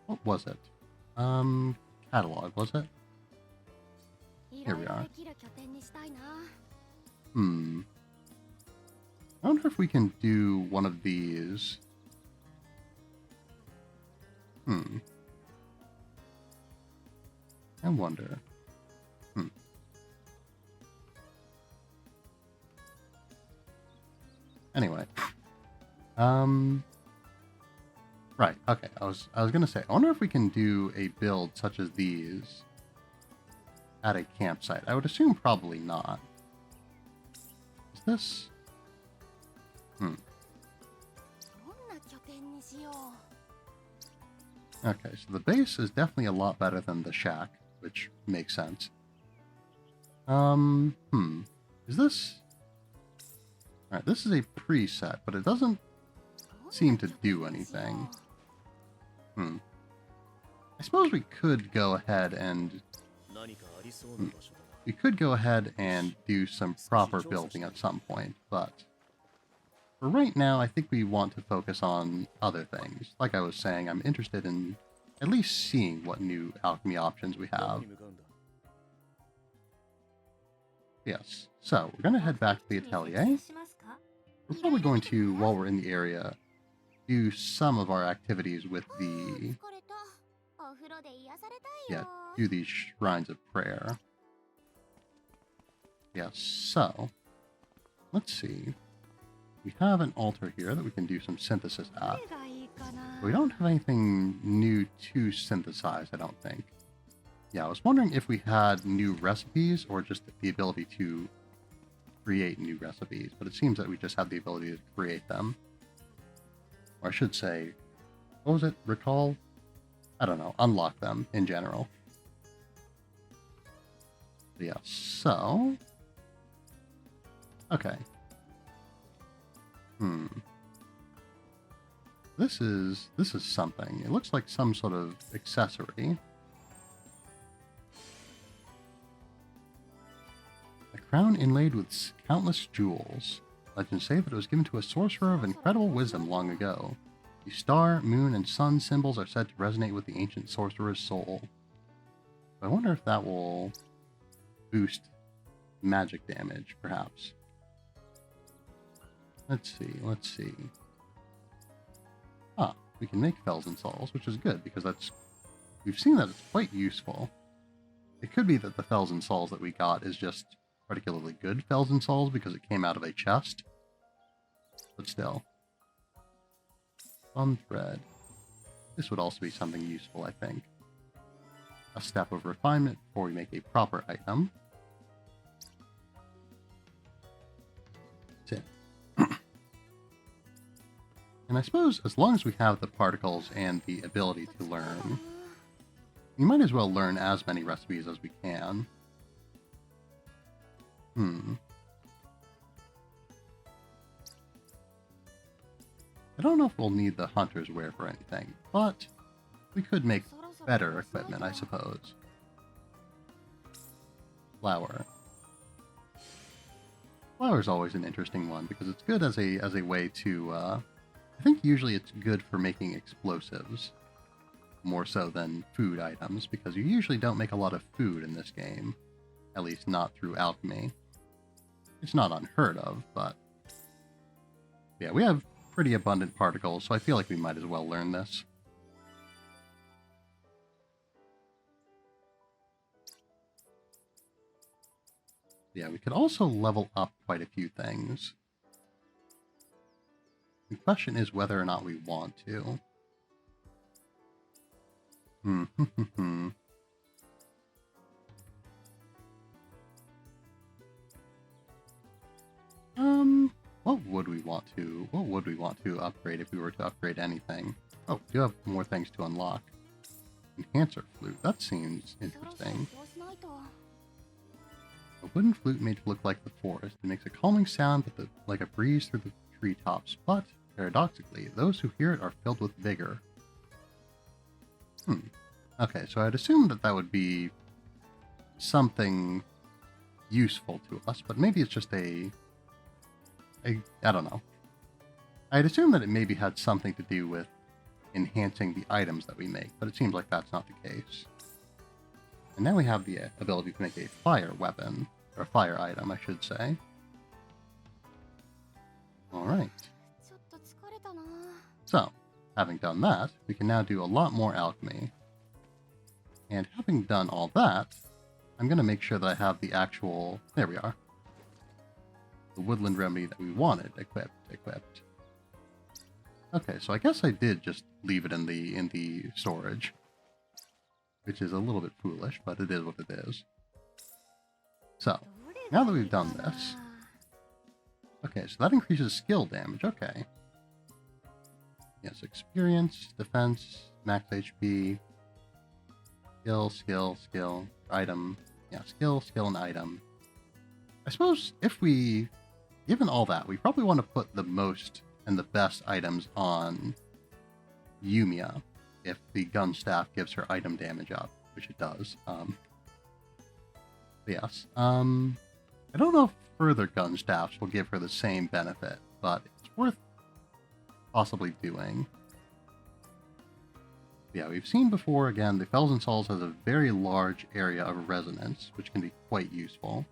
what was it? Catalog, was it? Here we are. I wonder if we can do one of these. I wonder. Anyway. Right, okay. I was gonna say, I wonder if we can do a build such as these at a campsite. I would assume probably not. Is this? Okay, so the base is definitely a lot better than the shack, which makes sense. Is this? Alright, this is a preset, but it doesn't seem to do anything. I suppose we could go ahead and... We could go ahead and do some proper building at some point, but... For right now, I think we want to focus on other things. Like I was saying, I'm interested in at least seeing what new alchemy options we have. Yes, so we're going to head back to the Atelier. We're probably going to, while we're in the area, do some of our activities with the... Yeah, do these shrines of prayer. Yes, so... Let's see. We have an altar here that we can do some synthesis at. We don't have anything new to synthesize, I don't think. Yeah, I was wondering if we had new recipes or just the ability to create new recipes, but it seems that we just have the ability to create them. Or I should say, what was it? Recall? I don't know. Unlock them in general. But yeah, so... Okay. This is something. It looks like some sort of accessory. A crown inlaid with countless jewels. Legends say that it was given to a sorcerer of incredible wisdom long ago. The star, moon, and sun symbols are said to resonate with the ancient sorcerer's soul. I wonder if that will boost magic damage, perhaps. Let's see. Ah, we can make Fells and Souls, which is good, because we've seen that it's quite useful. It could be that the Fells and Souls that we got is just particularly good Fells and Souls because it came out of a chest. But still. Fun thread. This would also be something useful, I think. A step of refinement before we make a proper item. That's it. And I suppose as long as we have the particles and the ability to learn, we might as well learn as many recipes as we can. I don't know if we'll need the hunter's wear for anything, but we could make better equipment, I suppose. Flour. Flour is always an interesting one because it's good as a way to. I think usually it's good for making explosives, more so than food items, because you usually don't make a lot of food in this game, at least not through alchemy. It's not unheard of, but yeah, we have pretty abundant particles, so I feel like we might as well learn this. Yeah, we could also level up quite a few things. The question is whether or not we want to. What would we want to upgrade if we were to upgrade anything? Oh, we do have more things to unlock. Enhancer flute, that seems interesting. A wooden flute made to look like the forest. It makes a calming sound like a breeze through the treetops, but paradoxically, those who hear it are filled with vigor. Okay, so I'd assume that would be something useful to us, but maybe it's just I don't know. I'd assume that it maybe had something to do with enhancing the items that we make, but it seems like that's not the case. And now we have the ability to make a fire weapon, or a fire item, I should say. Alright. So, having done that, we can now do a lot more alchemy. And having done all that, I'm going to make sure that I have the actual... There we are. The woodland remedy that we wanted equipped. Okay, so I guess I did just leave it in the storage, which is a little bit foolish, but it is what it is. So, now that we've done this... Okay, so that increases skill damage, okay. Yes, experience, defense, max HP, skill, item. Yeah, skill, and item. I suppose if we... Given all that, we probably want to put the most and the best items on Yumia if the gun staff gives her item damage up, which it does. Yes. I don't know if further gun staffs will give her the same benefit, but it's worth possibly doing. Yeah, we've seen before, again, the Fells and Souls has a very large area of resonance, which can be quite useful.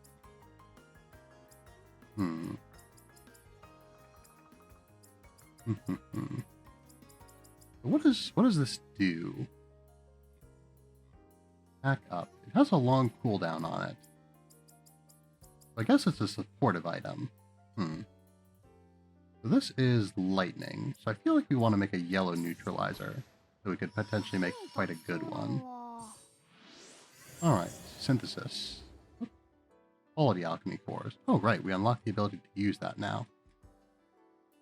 What does this do? Back up. It has a long cooldown on it. I guess it's a supportive item. So this is lightning. So I feel like we want to make a yellow neutralizer. So we could potentially make quite a good one. Alright, synthesis. Quality alchemy cores. Oh right, we unlock the ability to use that now.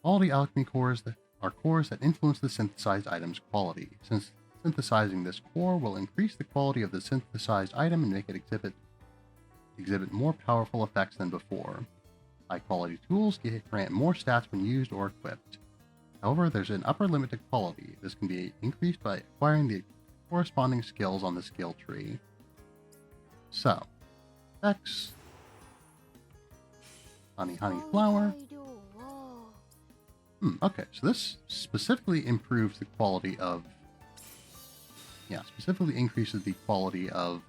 Quality alchemy cores are cores that influence the synthesized item's quality. Since synthesizing this core will increase the quality of the synthesized item and make it exhibit more powerful effects than before. High quality tools grant more stats when used or equipped. However, there's an upper limit to quality. This can be increased by acquiring the corresponding skills on the skill tree. So, specs. Honey flower. Okay, so this specifically improves the quality of... Yeah, specifically increases the quality of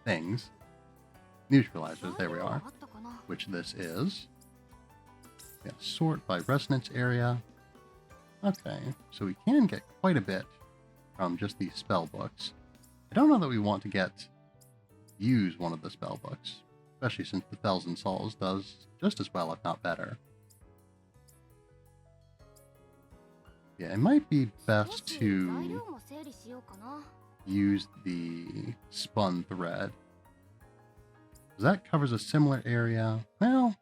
things. Neutralizers, there we are. Which this is. Yeah, sort by resonance area. Okay, so we can get quite a bit from just these spell books. I don't know that we want to use one of the spell books, especially since the Thousand Souls does just as well, if not better. Yeah, it might be best to use the spun thread. That covers a similar area. Well,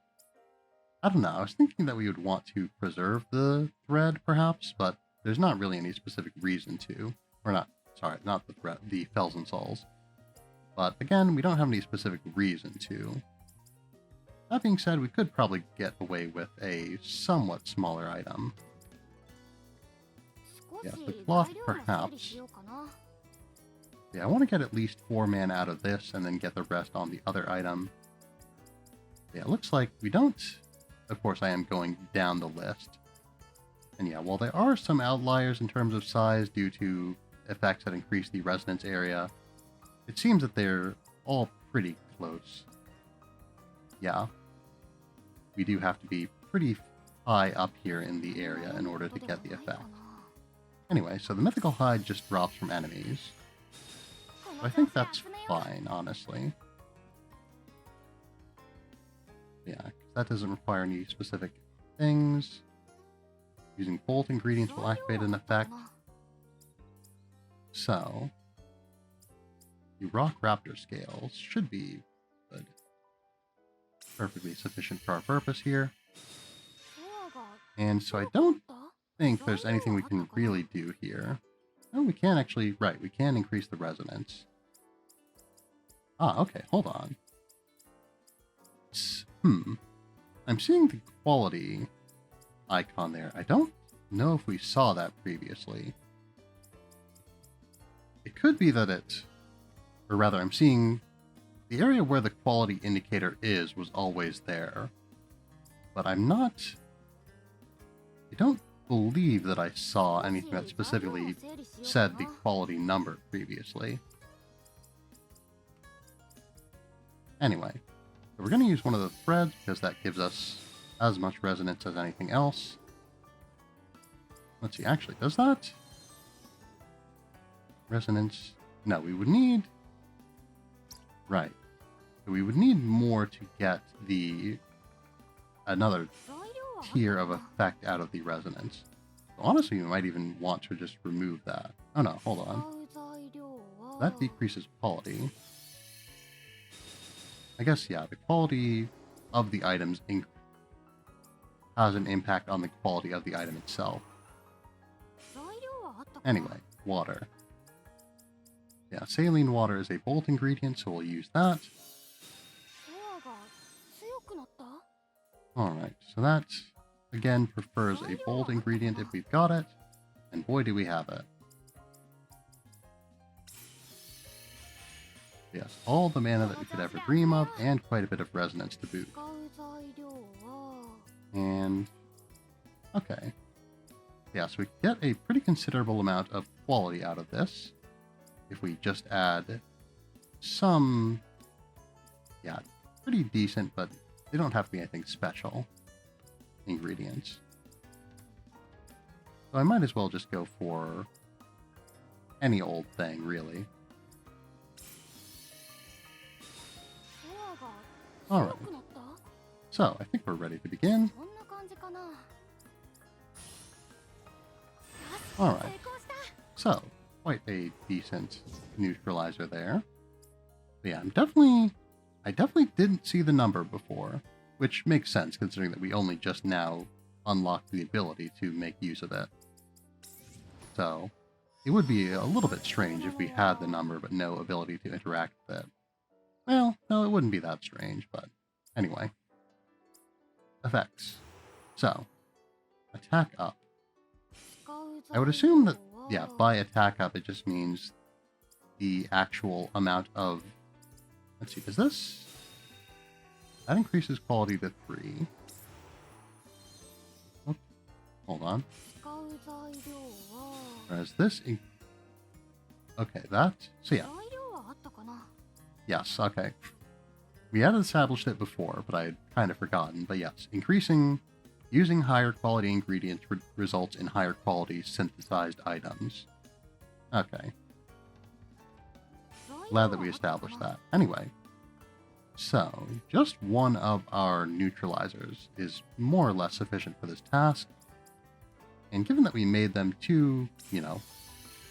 I don't know. I was thinking that we would want to preserve the thread, perhaps, but there's not really any specific reason to. Or not, sorry, not the thread, the Fells and Souls. But again, we don't have any specific reason to. That being said, we could probably get away with a somewhat smaller item. Yeah, the cloth, perhaps. Yeah, I want to get at least 4 mana out of this and then get the rest on the other item. Yeah, it looks like we don't... Of course, I am going down the list. And yeah, while there are some outliers in terms of size due to effects that increase the resonance area, it seems that they're all pretty close. Yeah. We do have to be pretty high up here in the area in order to get the effect. Anyway, so the mythical hide just drops from enemies. So I think that's fine, honestly. Yeah, that doesn't require any specific things. Using bolt ingredients will activate an effect. So, the rock raptor scales should be good. Perfectly sufficient for our purpose here. And so I don't think there's anything we can really do here. Oh, we can actually, right, we can increase the resonance. Ah, okay, hold on. I'm seeing the quality icon there. I don't know if we saw that previously. It could be that or rather, I'm seeing the area where the quality indicator was always there. But I don't believe that I saw anything that specifically said the quality number previously. Anyway, so we're going to use one of the threads because that gives us as much resonance as anything else. Let's see, actually, does that? Resonance? No, we would need... Right. So we would need more to get another tier of effect out of the resonance. So honestly, we might even want to just remove that. Oh no, hold on. That decreases quality. I guess, yeah, the quality of the items has an impact on the quality of the item itself. Anyway, water. Yeah, saline water is a bolt ingredient, so we'll use that. Alright, so that, again, prefers a bolt ingredient if we've got it. And boy, do we have it. Yes, all the mana that we could ever dream of, and quite a bit of resonance to boot. And... okay. Yeah, so we get a pretty considerable amount of quality out of this. If we just add some... yeah, pretty decent, but they don't have to be anything special ingredients. So I might as well just go for any old thing, really. Alright. So, I think we're ready to begin. Alright. So, quite a decent neutralizer there. But yeah, I definitely didn't see the number before, which makes sense considering that we only just now unlocked the ability to make use of it. So, it would be a little bit strange if we had the number but no ability to interact with it. Well, no, it wouldn't be that strange, but anyway. Effects. So, attack up. I would assume that, yeah, by attack up, it just means the actual amount of... let's see, does this... that increases quality to 3. Hold on. 使う材料は Whereas this... Okay, that... So yeah. 材料はあったかな Yes, okay. We had established it before, but I had kind of forgotten. But yes, using higher quality ingredients results in higher quality synthesized items. Okay. Glad that we established that. Anyway, so just one of our neutralizers is more or less sufficient for this task. And given that we made them to, you know,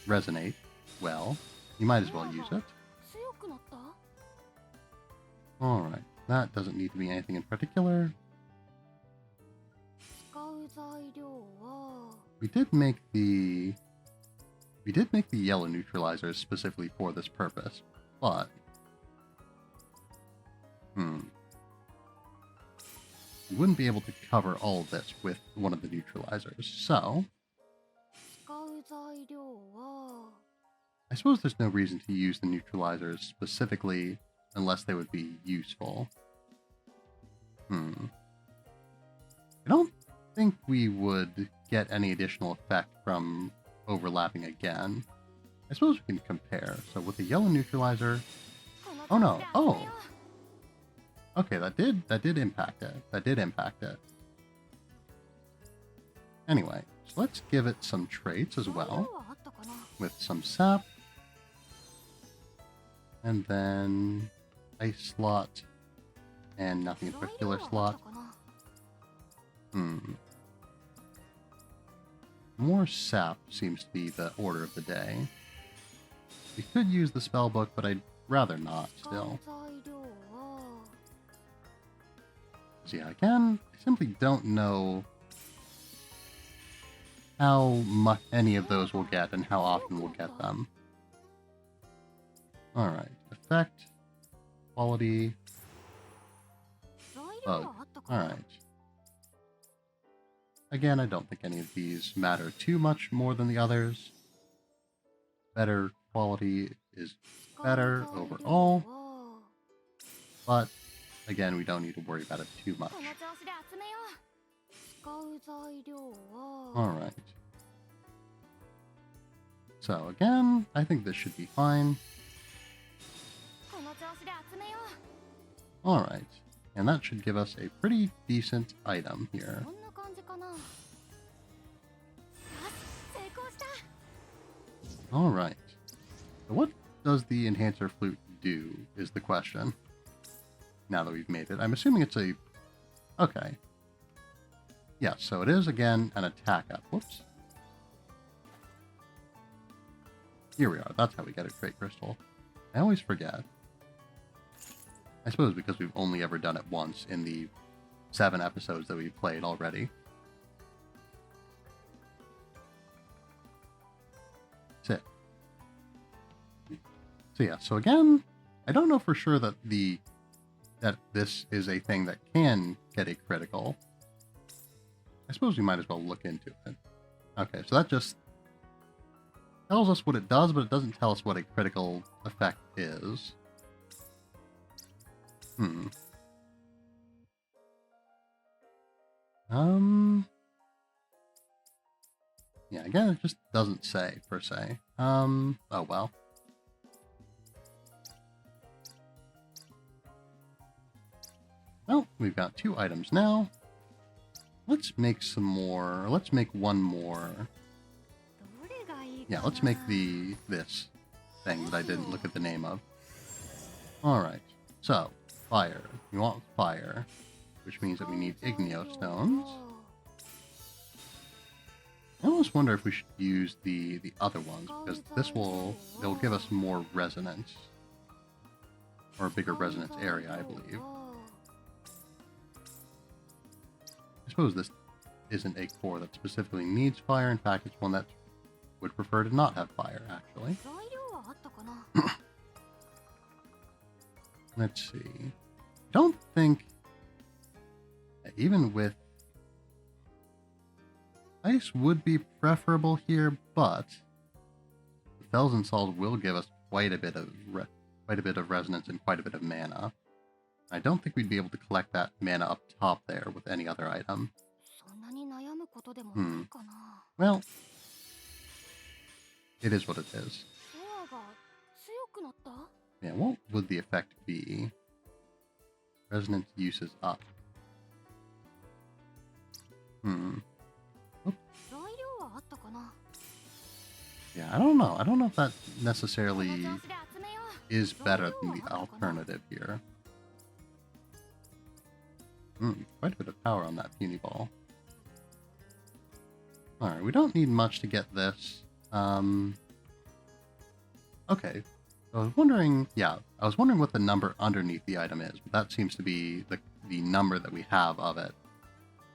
resonate well, you might as well use it. 強くなった Alright, that doesn't need to be anything in particular. 使う材料は We did make the yellow neutralizers specifically for this purpose, but we wouldn't be able to cover all of this with one of the neutralizers. So 使う材料は I suppose there's no reason to use the neutralizers specifically unless they would be useful. I don't think we would get any additional effect from overlapping again. I suppose we can compare. So with the yellow neutralizer... この Oh no. 調子で集め Oh. よう Okay, that did impact it. That did impact it. Anyway, so let's give it some traits as 材料 well. はあったかな With some sap. And then ice slot. And nothing in 材料 particular はあ slot. ったかな More sap seems to be the order of the day. We could use the spell book, but I'd rather not 使う still. 材料は So yeah, again, I simply don't know how much any of those will get and how often we'll get them. Alright, effect, quality, 材料はあったかな alright. Again, I don't think any of these matter too much more than the others. Better quality is 使う better 材料 overall, は but again, we don't need to worry about it too much. この調子で集めよう使う材料は Alright. So again, I think this should be fine. この調子で集めよ Alright. And that should give us a pretty decent item う here. こんな感じかなよし成功した Alright. So what does the enhancer flute do is the question. Now that we've made it. I'm assuming it's a... Okay. Yeah, so it is again an attack up. Whoops. Here we are. That's how we get a trait crystal. I always forget. I suppose because we've only ever done it once in the 7 episodes that we've played already. That's it. So yeah, so again, I don't know for sure that this is a thing that can get a critical. I suppose we might as well look into it. Okay, so that just tells us what it does, but it doesn't tell us what a critical effect is. Yeah, again, it just doesn't say, per se. Oh well. Well, we've got 2 items now. Let's make some more. Let's make one more. どれがいいか Yeah, な let's make this thing that I didn't look at the name of. Alright, so, fire. We want fire, which means that we need Igneo stones. I almost wonder if we should use the other ones, because it'll give us more resonance. Or a bigger resonance area, I believe. I suppose this isn't a core that specifically needs fire. In fact, it's one that would prefer to not have fire, actually. 材料はあったかな Let's see. Don't think... Even with... Ice would be preferable here, but... The Fells and Sols will give us quite a bit of resonance and quite a bit of mana. I don't think we'd be able to collect that mana up top there with any other item. そんなに悩む Hmm. Well, it is what it is. Yeah, what would the effect be? Resonance use is up. Hmm. Oop. Yeah, I don't know. I don't know if that necessarily is better than the alternative here. Quite a bit of power on that puny ball. Alright, we don't need much to get this. Okay. I was wondering, what the number underneath the item is, but that seems to be the number that we have of it.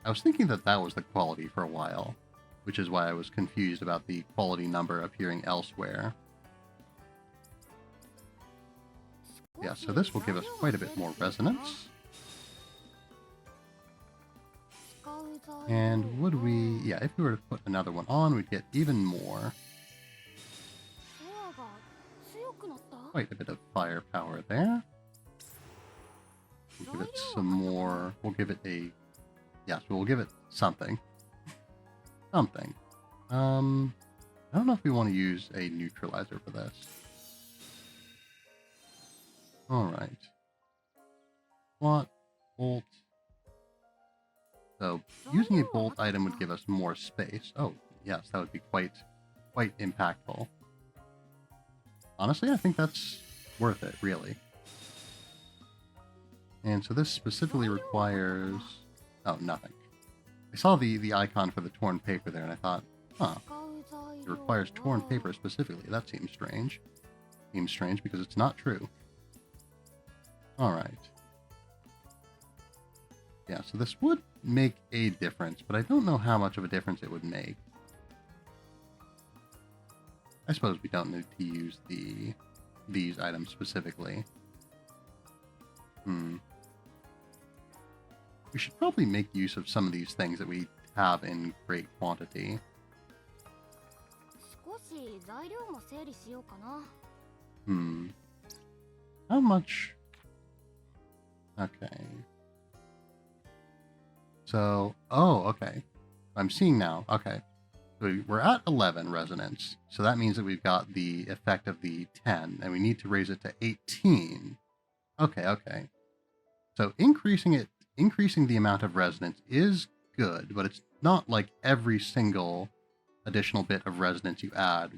I was thinking that that was the quality for a while, which is why I was confused about the quality number appearing elsewhere. Yeah, so this will give us quite a bit more resonance. And would we... Yeah, if we were to put another one on, we'd get even more. Quite a bit of firepower there. We'll give it some more... We'll give it a... Yes, we'll give it something. Something. I don't know if we want to use a neutralizer for this. Alright. Slot, bolt. So, using a bolt item would give us more space. Oh, yes, that would be quite impactful. Honestly, I think that's worth it, really. And so this specifically requires... Oh, nothing. I saw the icon for the torn paper there, and I thought, huh, it requires torn paper specifically. That seems strange. Seems strange because it's not true. Alright. Yeah, so this would make a difference, but I don't know how much of a difference it would make. I suppose we don't need to use these items specifically. We should probably make use of some of these things that we have in great quantity. How much? Okay. So, oh, okay. I'm seeing now. Okay. So we're at 11 resonance. So that means that we've got the effect of the 10, and we need to raise it to 18. Okay, okay. So increasing the amount of resonance is good, but it's not like every single additional bit of resonance you add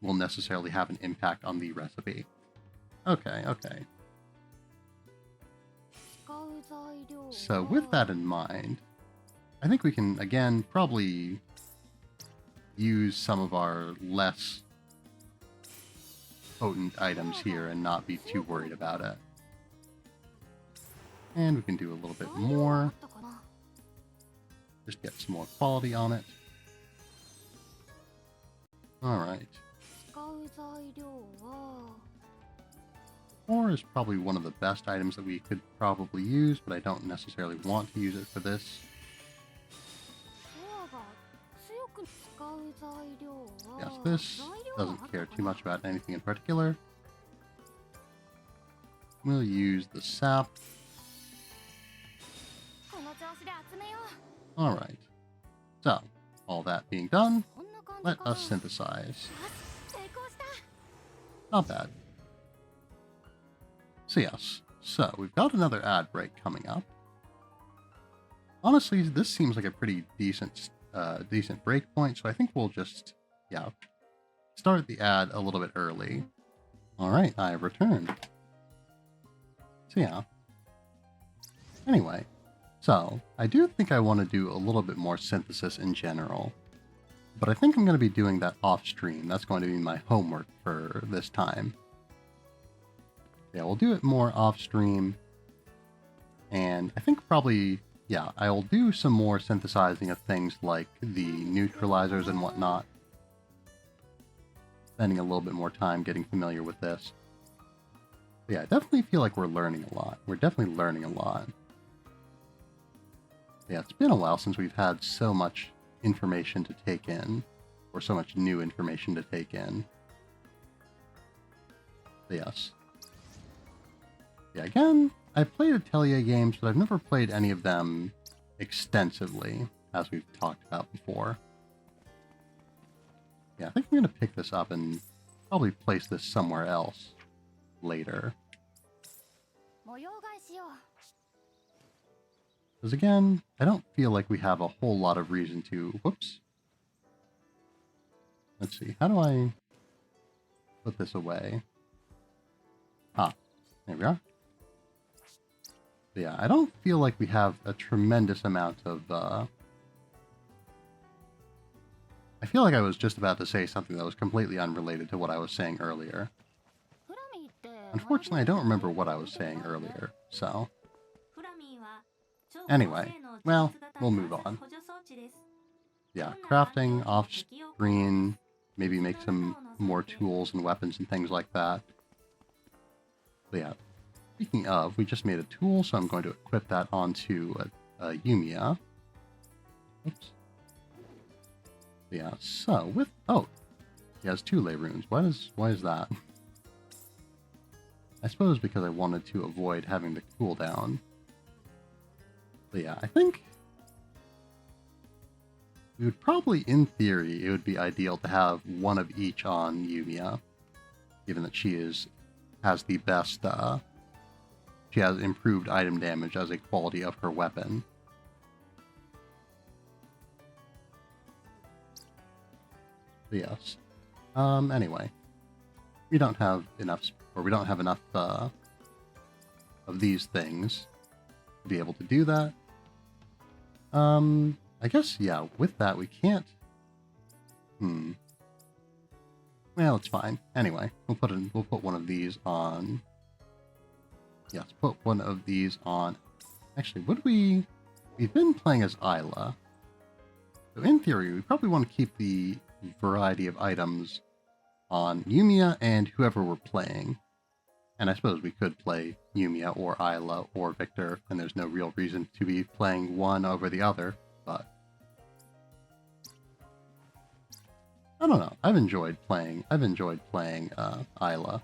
will necessarily have an impact on the recipe. Okay, okay. So with that in mind, I think we can, again, probably use some of our less potent items here and not be too worried about it. And we can do a little bit more. Just get some more quality on it. Alright. 4 is probably one of the best items that we could probably use, but I don't necessarily want to use it for this. Yes, this doesn't care too much about anything in particular. We'll use the sap. Alright. So, all that being done, let us synthesize. Not bad. So yes, so we've got another ad break coming up. Honestly, this seems like a pretty decent break point, so I think we'll just, start the ad a little bit early. Alright, I have returned. So yeah. Anyway, so I do think I want to do a little bit more synthesis in general, but I think I'm going to be doing that off stream. That's going to be my homework for this time. Yeah, we'll do it more off stream, and I think probably, I'll do some more synthesizing of things like the neutralizers and whatnot. Spending a little bit more time getting familiar with this. But yeah, I definitely feel like we're learning a lot. We're definitely learning a lot. Yeah, it's been a while since we've had so much information to take in, or so much new information to take in. But yes. Yeah, again, I've played Atelier games, but I've never played any of them extensively. as we've talked about before. Yeah, I think I'm going to pick this up and probably place this somewhere else later. Because again, I don't feel like we have a whole lot of reason to... Whoops. Let's see, how do I put this away? Ah, there we are. But yeah, I don't feel like we have a tremendous amount of... I feel like I was just about to say something that was completely unrelated to what I was saying earlier. Unfortunately, I don't remember what I was saying earlier, so... Anyway, well, we'll move on. Yeah, crafting, off-screen, maybe make some more tools and weapons and things like that. But yeah, speaking of, we just made a tool, so I'm going to equip that onto a Yumia. Oops. Yeah, so with... Oh, he has 2 ley runes. Why is that? I suppose because I wanted to avoid having the cooldown. But yeah, I think we would probably, in theory, it would be ideal to have one of each on Yumia, given that she has the best, she has improved item damage as a quality of her weapon. But yes. Anyway, we don't have enough of these things to be able to do that. I guess, yeah, with that we can't... Well, it's fine. Anyway, we'll put one of these on... Yes, put one of these on... Actually, we've been playing as Isla. So in theory, we probably want to keep the variety of items on Yumia and whoever we're playing. And I suppose we could play Yumia or Isla or Victor, and there's no real reason to be playing one over the other, but... I don't know. I've enjoyed playing Isla.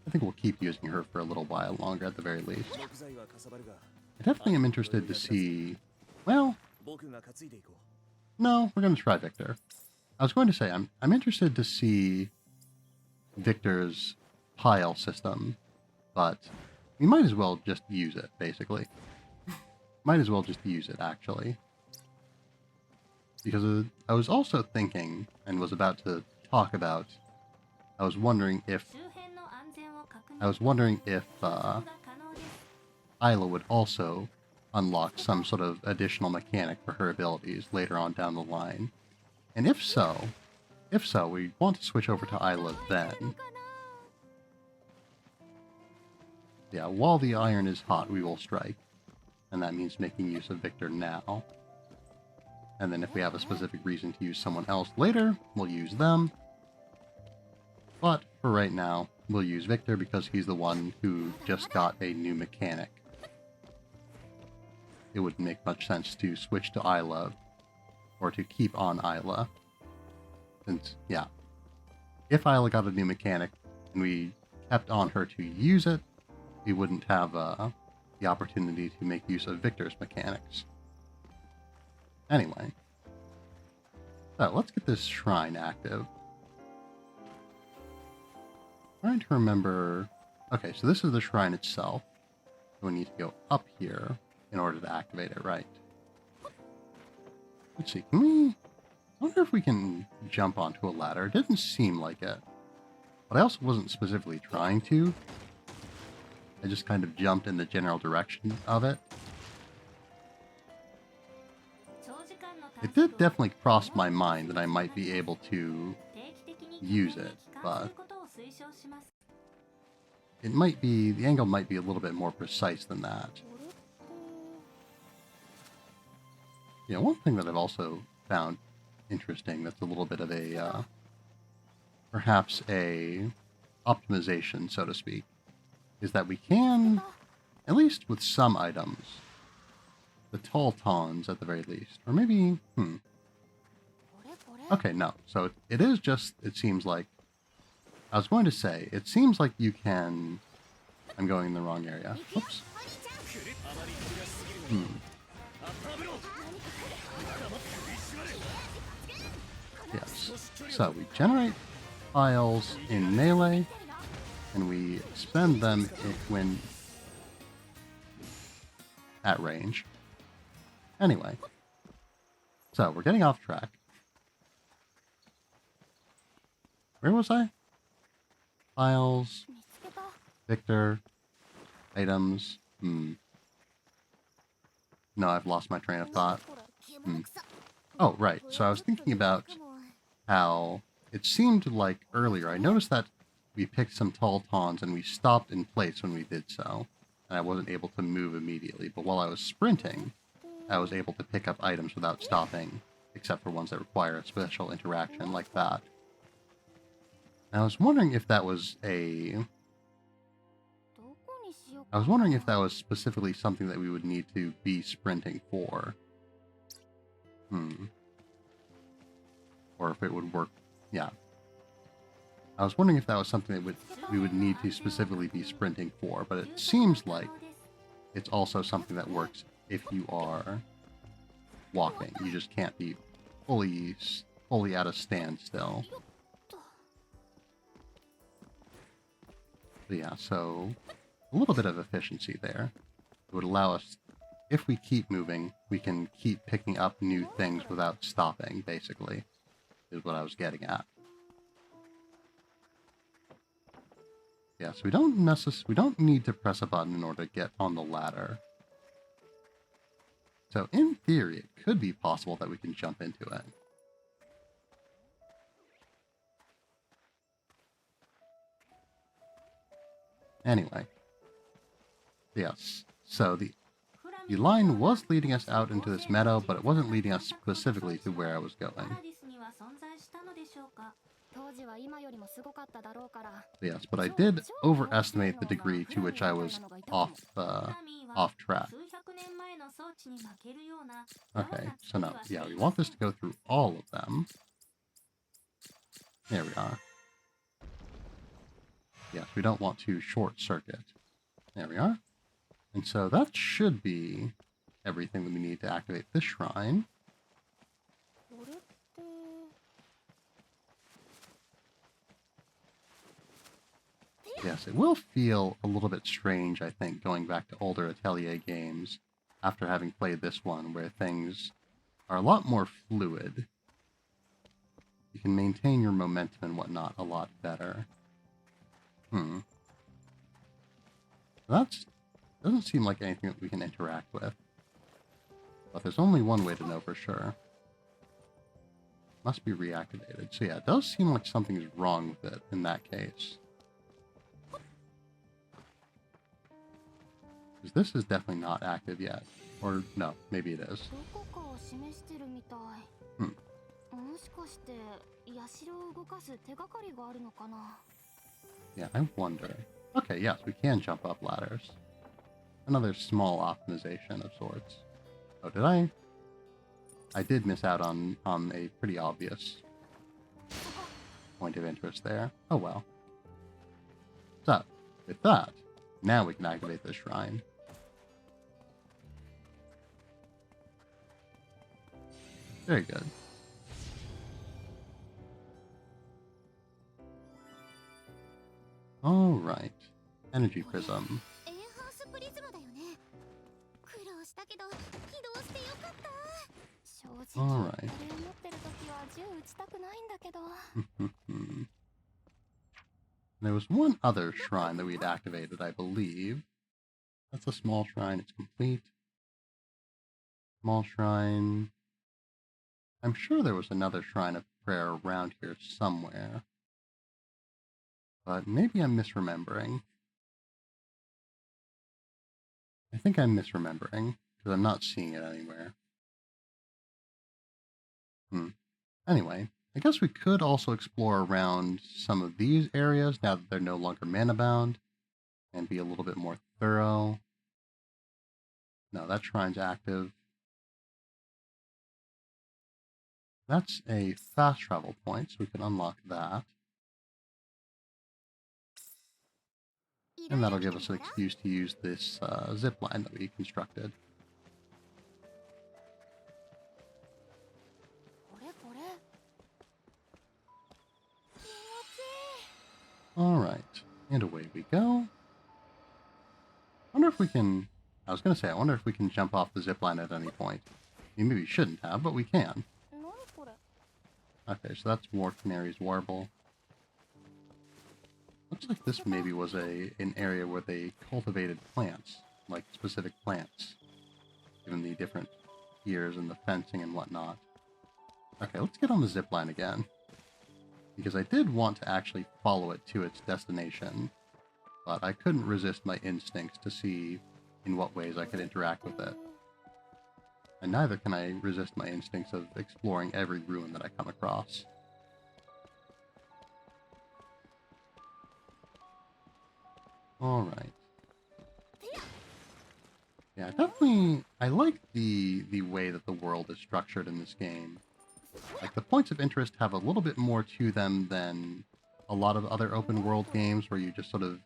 I think we'll keep using her for a little while longer at the very least. I definitely am interested to see... Well... No, we're going to try Victor. I was going to say, I'm interested to see Victor's pile system, but we might as well just use it, basically. Might as well just use it, actually. Because I was also thinking, and was about to talk about, I was wondering if Isla would also unlock some sort of additional mechanic for her abilities later on down the line. And if so, we want to switch over to Isla then. Yeah, while the iron is hot, we will strike. And that means making use of Victor now. And then if we have a specific reason to use someone else later, we'll use them. But for right now, we'll use Victor because he's the one who just got a new mechanic. It wouldn't make much sense to switch to Isla, or to keep on Isla. Since, yeah, if Isla got a new mechanic and we kept on her to use it, we wouldn't have the opportunity to make use of Victor's mechanics. Anyway, so let's get this shrine active. Trying to remember... Okay, so this is the shrine itself. So we need to go up here in order to activate it, right? Let's see, can we... I wonder if we can jump onto a ladder. It didn't seem like it. But I also wasn't specifically trying to. I just kind of jumped in the general direction of it. It did definitely cross my mind that I might be able to use it, but it might be, the angle might be a little bit more precise than that. Yeah, one thing that I've also found interesting that's a little bit of a, perhaps a optimization, so to speak, is that we can, at least with some items, the tall tawns at the very least, or maybe, okay, no, so it is just, it seems like, I was going to say, it seems like you can, I'm going in the wrong area, oops. Yes. So we generate tiles in melee, and we spend them when at range. Anyway, so we're getting off track. Where was I? Tiles, Victor, items. No, I've lost my train of thought. Oh, right. So I was thinking about how it seemed like earlier I noticed that we picked some tall tawns and we stopped in place when we did so, and I wasn't able to move immediately. But while I was sprinting, I was able to pick up items without stopping, except for ones that require a special interaction like that. And I was wondering if that was specifically something that we would need to be sprinting for. Or if it would work. Yeah. I was wondering if that was something that we would need to specifically be sprinting for, but it seems like it's also something that works if you are walking. You just can't be fully at a standstill. But yeah, so a little bit of efficiency there. It would allow us, if we keep moving, we can keep picking up new things without stopping, basically, is what I was getting at. Yeah, so we don't need to press a button in order to get on the ladder. So in theory, it could be possible that we can jump into it. Anyway. Yes. So the line was leading us out into this meadow, but it wasn't leading us specifically to where I was going. Yes, but I did overestimate the degree to which I was off track. Okay, so no, yeah, we want this to go through all of them. There we are. Yes, we don't want to short circuit. There we are. And so that should be everything that we need to activate this shrine. Yes, it will feel a little bit strange, I think, going back to older Atelier games after having played this one, where things are a lot more fluid. You can maintain your momentum and whatnot a lot better. That doesn't seem like anything that we can interact with. But there's only one way to know for sure. Must be reactivated. So yeah, it does seem like something is wrong with it in that case. Because this is definitely not active yet. Or no, maybe it is. Yeah, I wonder. Okay, yes, we can jump up ladders. Another small optimization of sorts. Oh, did I? I did miss out on a pretty obvious point of interest there. Oh well. So, with that, now we can activate the shrine. Very good. Alright. Energy Prism. Alright. There was one other shrine that we'd activated, I believe. That's a small shrine. It's complete. Small shrine. I'm sure there was another shrine of prayer around here somewhere. But maybe I'm misremembering. I think I'm misremembering, because I'm not seeing it anywhere. Anyway, I guess we could also explore around some of these areas now that they're no longer mana bound, and be a little bit more thorough. No, that shrine's active. That's a fast travel point, so we can unlock that. And that'll give us an excuse to use this zip line that we constructed. Alright, and away we go. I wonder if we can... I was going to say, I wonder if we can jump off the zipline at any point. We maybe shouldn't have, but we can. Okay, so that's War Canary's Warble. Looks like this maybe was an area where they cultivated plants, like specific plants, given the different years and the fencing and whatnot. Okay, let's get on the zipline again, because I did want to actually follow it to its destination, but I couldn't resist my instincts to see in what ways I could interact with it. And neither can I resist my instincts of exploring every ruin that I come across. Alright. Yeah, definitely, I like the way that the world is structured in this game. Like, the points of interest have a little bit more to them than a lot of other open world games where you just sort of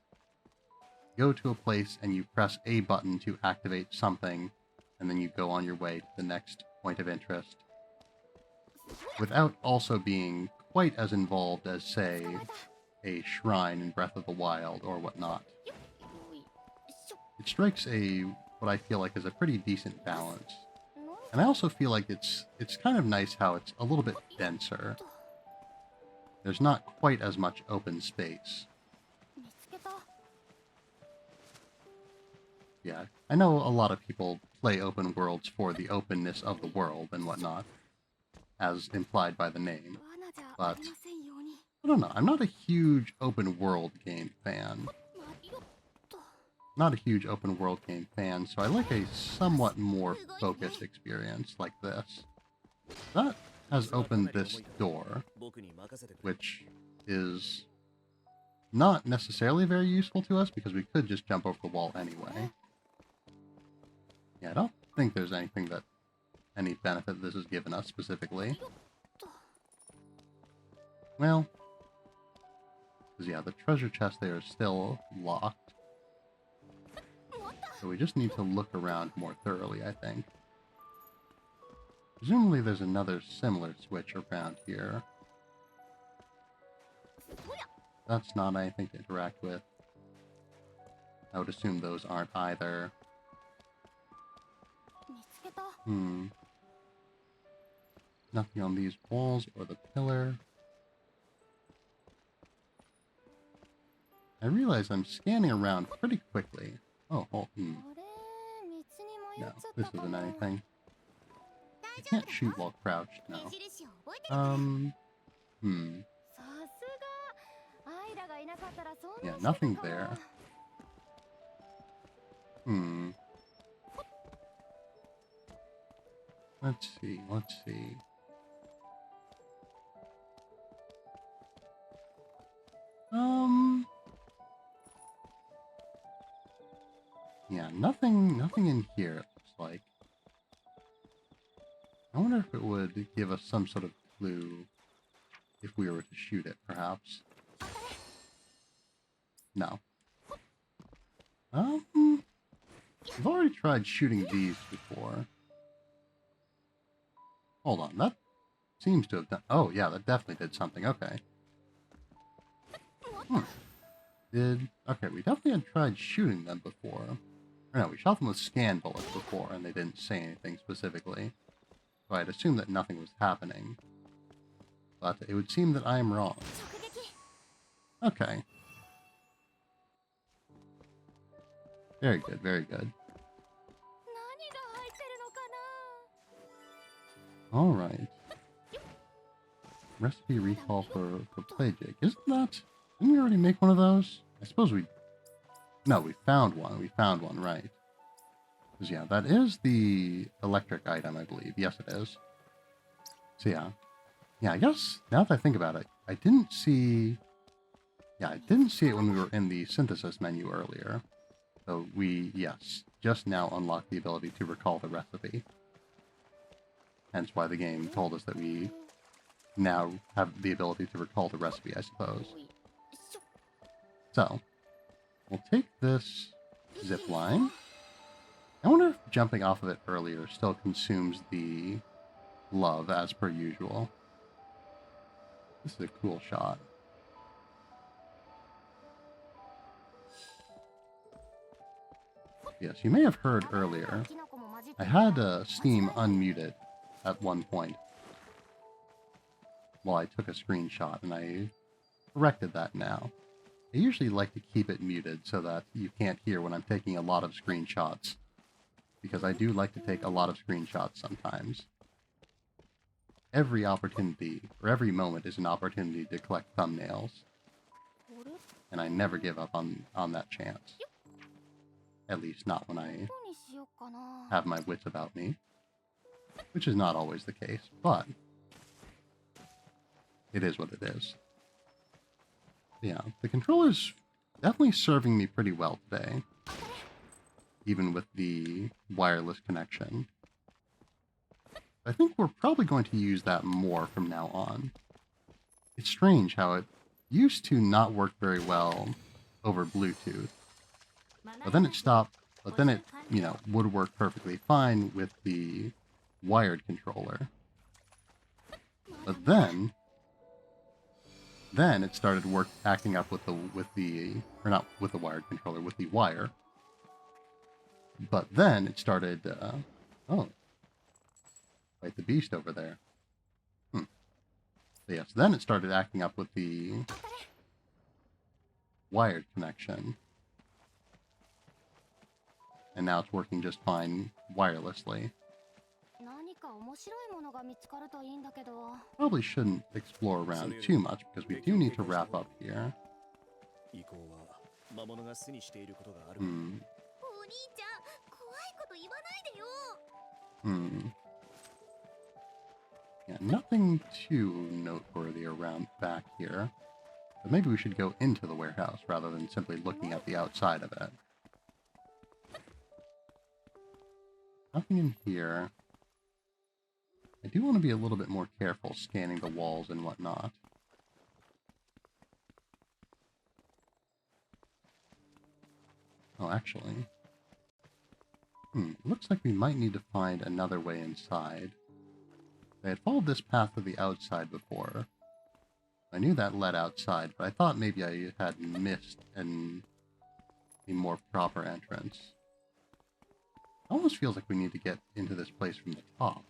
go to a place and you press a button to activate something, and then you go on your way to the next point of interest. Without also being quite as involved as, say, a shrine in Breath of the Wild or whatnot. It strikes what I feel like is a pretty decent balance. And I also feel like it's kind of nice how it's a little bit denser. There's not quite as much open space. Yeah, I know a lot of people play open worlds for the openness of the world and whatnot, as implied by the name, but I don't know, I'm not a huge open world game fan. Not a huge open world game fan, so I like a somewhat more focused experience like this. That has opened this door, which is not necessarily very useful to us because we could just jump over the wall anyway. Yeah, I don't think there's anything that any benefit this has given us specifically. Well, because yeah, the treasure chest there is still locked. So we just need to look around more thoroughly, I think. Presumably there's another similar switch around here. That's not anything to interact with. I would assume those aren't either. Nothing on these walls or the pillar. I realize I'm scanning around pretty quickly. Oh, no, this isn't anything. I can't shoot while crouched, no. Yeah, nothing there. Let's see. Yeah, nothing in here, it looks like. I wonder if it would give us some sort of clue if we were to shoot it, perhaps. No. I've already tried shooting these before. Hold on, that seems to have done... Oh, yeah, that definitely did something. Okay. Okay, we definitely had tried shooting them before. Or no, we shot them with scan bullets before, and they didn't say anything specifically. So I'd assume that nothing was happening. But it would seem that I am wrong. Okay. Very good, very good. Alright. Recipe recall for Plagic. Isn't that... Didn't we already make one of those? I suppose we... No, we found one. We found one, right. Because, yeah, that is the electric item, I believe. Yes, it is. So, yeah. Yeah, I guess, now that I think about it, I didn't see... Yeah, I didn't see it when we were in the synthesis menu earlier. So we, yes, just now unlocked the ability to recall the recipe. Hence why the game told us that we now have the ability to recall the recipe, I suppose. So, we'll take this zip line. I wonder if jumping off of it earlier still consumes the love as per usual. This is a cool shot. Yes, you may have heard earlier, I had Steam unmuted at one point while I took a screenshot, and I corrected that now. I usually like to keep it muted so that you can't hear when I'm taking a lot of screenshots, because I do like to take a lot of screenshots sometimes. Every opportunity, or every moment, is an opportunity to collect thumbnails, and I never give up on that chance. At least not when I have my wits about me, which is not always the case, but it is what it is. Yeah, the controller's definitely serving me pretty well today, even with the wireless connection. I think we're probably going to use that more from now on. It's strange how it used to not work very well over Bluetooth, but then it stopped, but then it, would work perfectly fine with the wired controller. But then it started acting up with the or not with the wired controller, with the wire. But then it started, oh, wait, the beast over there. So yes, then it started acting up with the wired connection. And now it's working just fine wirelessly. Probably shouldn't explore around too much because we do need to wrap up here. Yeah, nothing too noteworthy around back here. But maybe we should go into the warehouse rather than simply looking at the outside of it. Nothing in here. I do want to be a little bit more careful scanning the walls and whatnot. Oh, actually. Looks like we might need to find another way inside. I had followed this path to the outside before. I knew that led outside, but I thought maybe I had missed a more proper entrance. It almost feels like we need to get into this place from the top,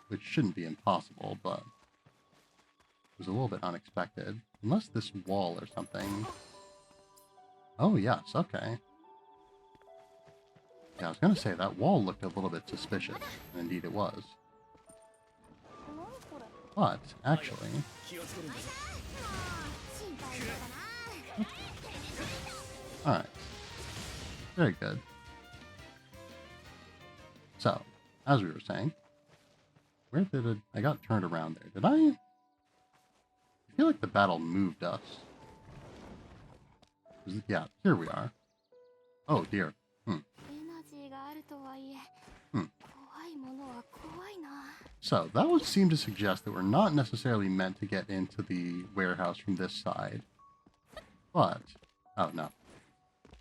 which shouldn't be impossible, but it was a little bit unexpected. Unless this wall or something. Oh, yes, okay. Yeah, I was going to say, that wall looked a little bit suspicious, and indeed it was. But, actually... Alright. Very good. So, as we were saying, where did it... I got turned around there. Did I feel like the battle moved us. Yeah, here we are. Oh, dear. So, that would seem to suggest that we're not necessarily meant to get into the warehouse from this side. But... oh, no.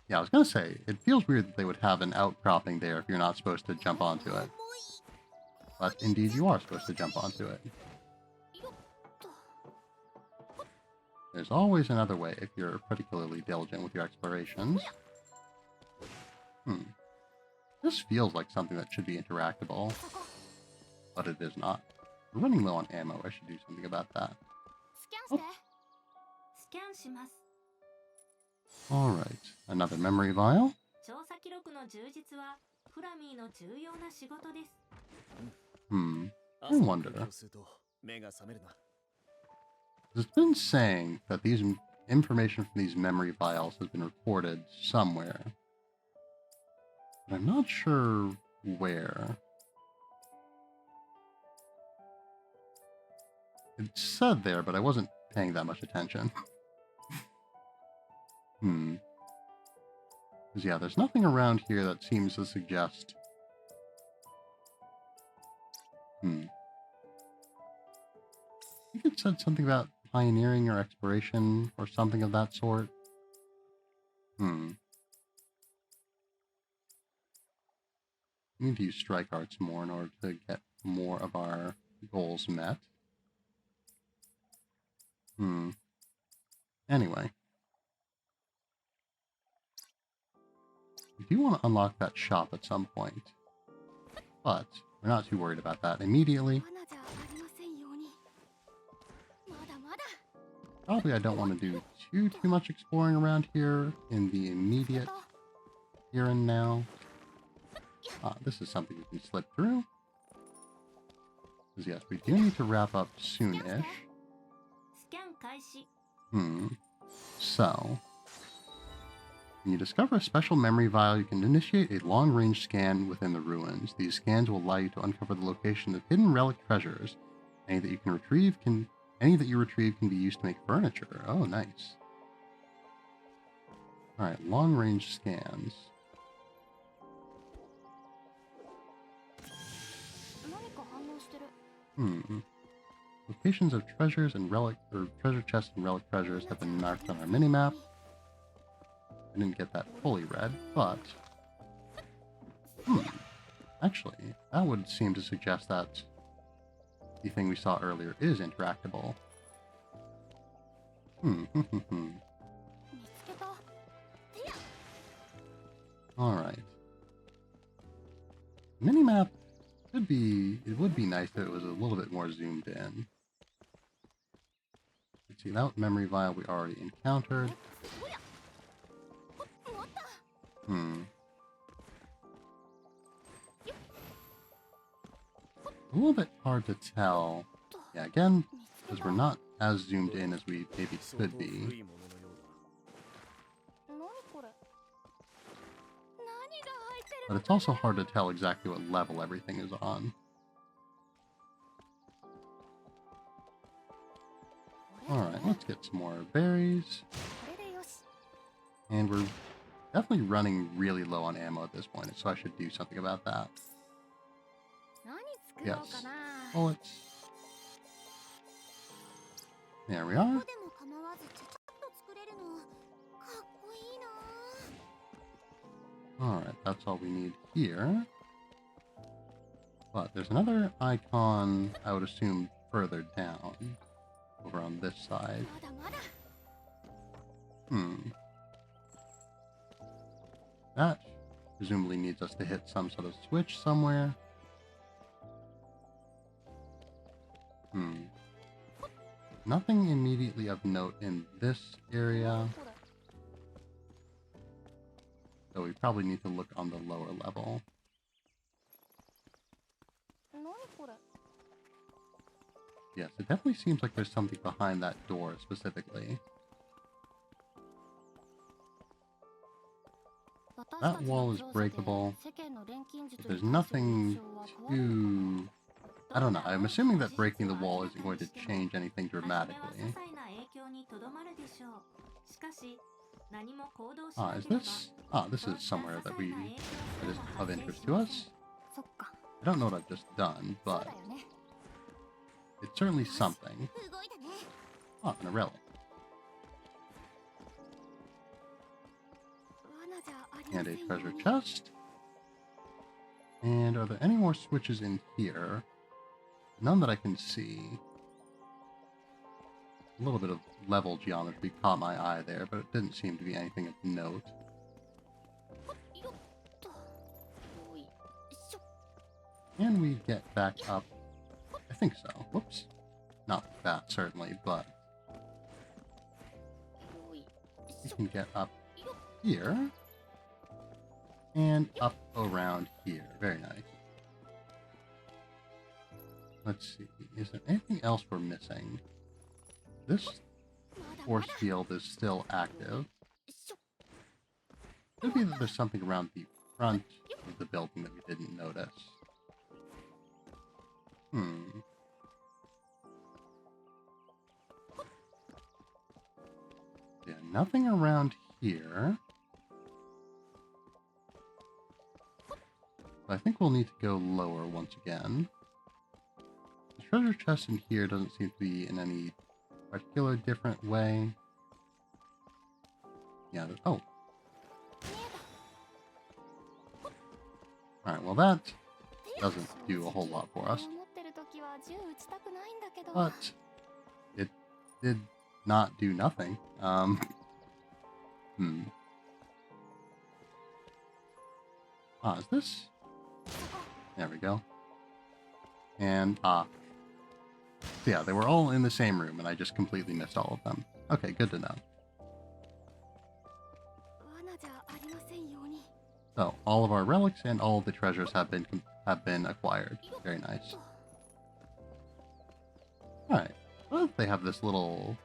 Yeah, I was going to say, it feels weird that they would have an outcropping there if you're not supposed to jump onto it. But indeed you are supposed to jump onto it. There's always another way if you're particularly diligent with your explorations. This feels like something that should be interactable. But it is not. We're running low on ammo. I should do something about that. Oh. Alright, another memory vial. I wonder. It's been saying that these information from these memory vials has been recorded somewhere. But I'm not sure where. It said there, but I wasn't paying that much attention. Because yeah, there's nothing around here that seems to suggest... I think it said something about pioneering or exploration or something of that sort. We need to use strike arts more in order to get more of our goals met. Anyway. We do want to unlock that shop at some point, but we're not too worried about that immediately. 罠じゃありませんように。まだまだ。 Probably I don't want to do too much exploring around here in the immediate here and now. This is something we can slip through. Because yes, we do need to wrap up soonish. スキャン開始。 So, when you discover a special memory vial, you can initiate a long-range scan within the ruins. These scans will allow you to uncover the location of hidden relic treasures. Any that you retrieve can be used to make furniture. Oh, nice. Alright, long-range scans. 何か反応してる。 Locations of treasures and treasure chests and relic treasures have been marked on our minimap. I didn't get that fully read, but... Actually, that would seem to suggest that the thing we saw earlier is interactable. 見つけた。てや。 Alright. Minimap it would be nice if it was a little bit more zoomed in. Let's see, that memory vial we already encountered. おや。持った。 A little bit hard to tell. Yeah, again, because we're not as zoomed in as we maybe could be. 何これ。何が入ってる But it's also hard to tell exactly what level everything is on. Alright, let's get some more berries. これでよし。 And we're definitely running really low on ammo at this point, so I should do something about that. 何作ろうかな。 Bullets. There we are. ここでも構わずちゃちゃっと作れるの。かっこいいな。 Alright, that's all we need here. But there's another icon, I would assume, further down. Over on this side. まだまだ。 That presumably needs us to hit some sort of switch somewhere. Nothing immediately of note in this area. これ。 So we probably need to look on the lower level. 何これ。 Yes, it definitely seems like there's something behind that door specifically. That wall is breakable, but there's nothing too... I don't know, I'm assuming that breaking the wall isn't going to change anything dramatically. Is this? This is somewhere that is of interest to us. そっか。 I don't know what I've just done, そう but だよね。 it's certainly something. 動いたね。 And a relic. 罠じゃありま And せ a んよ treasure うに。 chest. And are there any more switches in here? None that I can see. A little bit of level geometry caught my eye there, but it didn't seem to be anything of note. よっと。よいしょ。 And we get back up. I think so. Whoops. Not that, certainly, but よい we しょ。 can get up よっ here. And up around here. Very nice. Let's see. Is there anything else we're missing? This まだま force だ。 field is still active. しょ。 Could be that there's something around the front of the building that we didn't notice. Yeah, nothing around here. I think we'll need to go lower once again. The treasure chest in here doesn't seem to be in any particular different way. Yeah, oh. 見えた。 Alright, well that doesn't do a whole lot for us. 持ってる時は銃撃ちたくないんだけど。 But it did not do nothing. Is this? There we go. And, so yeah, they were all in the same room, and I just completely missed all of them. Okay, good to know. So, all of our relics and all of the treasures have been acquired. Very nice. Alright. Well, they have this little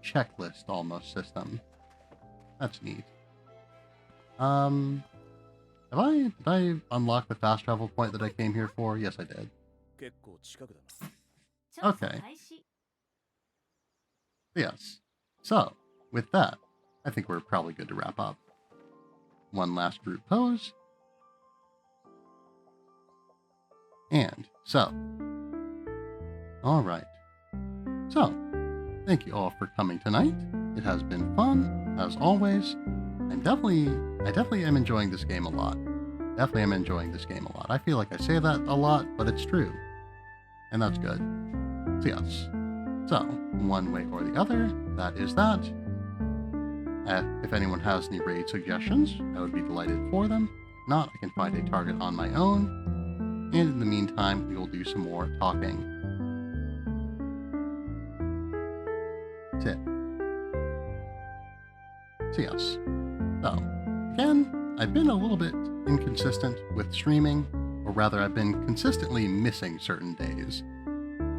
checklist almost system. That's neat. Did I unlock the fast travel point that I came here for? Yes, I did. Okay. Yes. So, with that, I think we're probably good to wrap up. One last group pose. And so. Alright. So, thank you all for coming tonight. It has been fun, as always. I definitely am enjoying this game a lot. Definitely am enjoying this game a lot. I feel like I say that a lot, but it's true. And that's good. So yes. So, one way or the other, that is that. If anyone has any raid suggestions, I would be delighted for them. If not, I can find a target on my own. And in the meantime, we will do some more talking. That's it. So yes. So, again, I've been a little bit inconsistent with streaming, or rather I've been consistently missing certain days.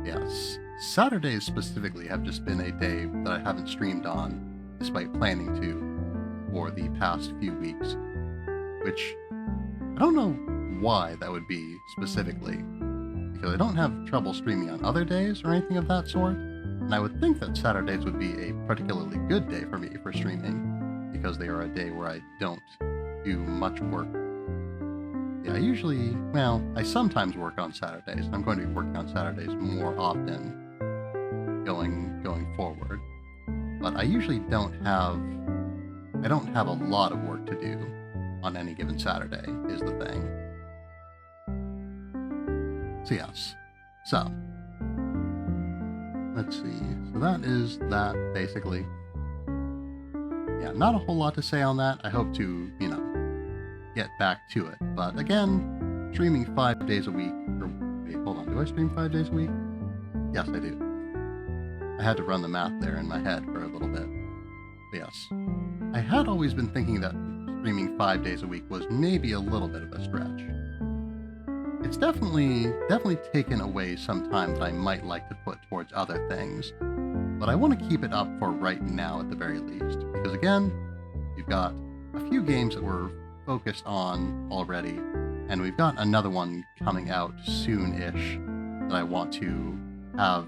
Yes, Saturdays specifically have just been a day that I haven't streamed on, despite planning to, for the past few weeks. Which, I don't know why that would be specifically, because I don't have trouble streaming on other days or anything of that sort, and I would think that Saturdays would be a particularly good day for me for streaming, because they are a day where I don't do much work. Yeah, I sometimes work on Saturdays, and I'm going to be working on Saturdays more often going forward. But I usually don't have a lot of work to do on any given Saturday, is the thing. So yes. So, let's see. So that is that, basically. Yeah, not a whole lot to say on that. I hope to, get back to it. But again, streaming 5 days a week. Wait, hold on. Do I stream 5 days a week? Yes, I do. I had to run the math there in my head for a little bit. But yes. I had always been thinking that streaming 5 days a week was maybe a little bit of a stretch. It's definitely taken away some time that I might like to put towards other things. But I want to keep it up for right now at the very least. Because again, we've got a few games that we're focused on already, and we've got another one coming out soon-ish that I want to have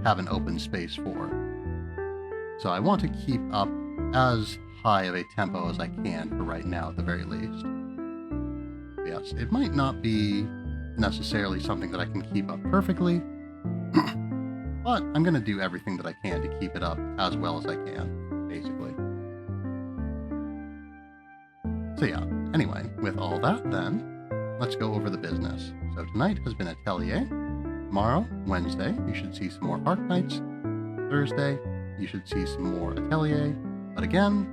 have an open space for. So I want to keep up as high of a tempo as I can for right now at the very least. Yes, it might not be necessarily something that I can keep up perfectly, but I'm going to do everything that I can to keep it up as well as I can, basically. So yeah, anyway, with all that then, let's go over the business. So tonight has been Atelier. Tomorrow, Wednesday, you should see some more Arknights. Thursday, you should see some more Atelier. But again,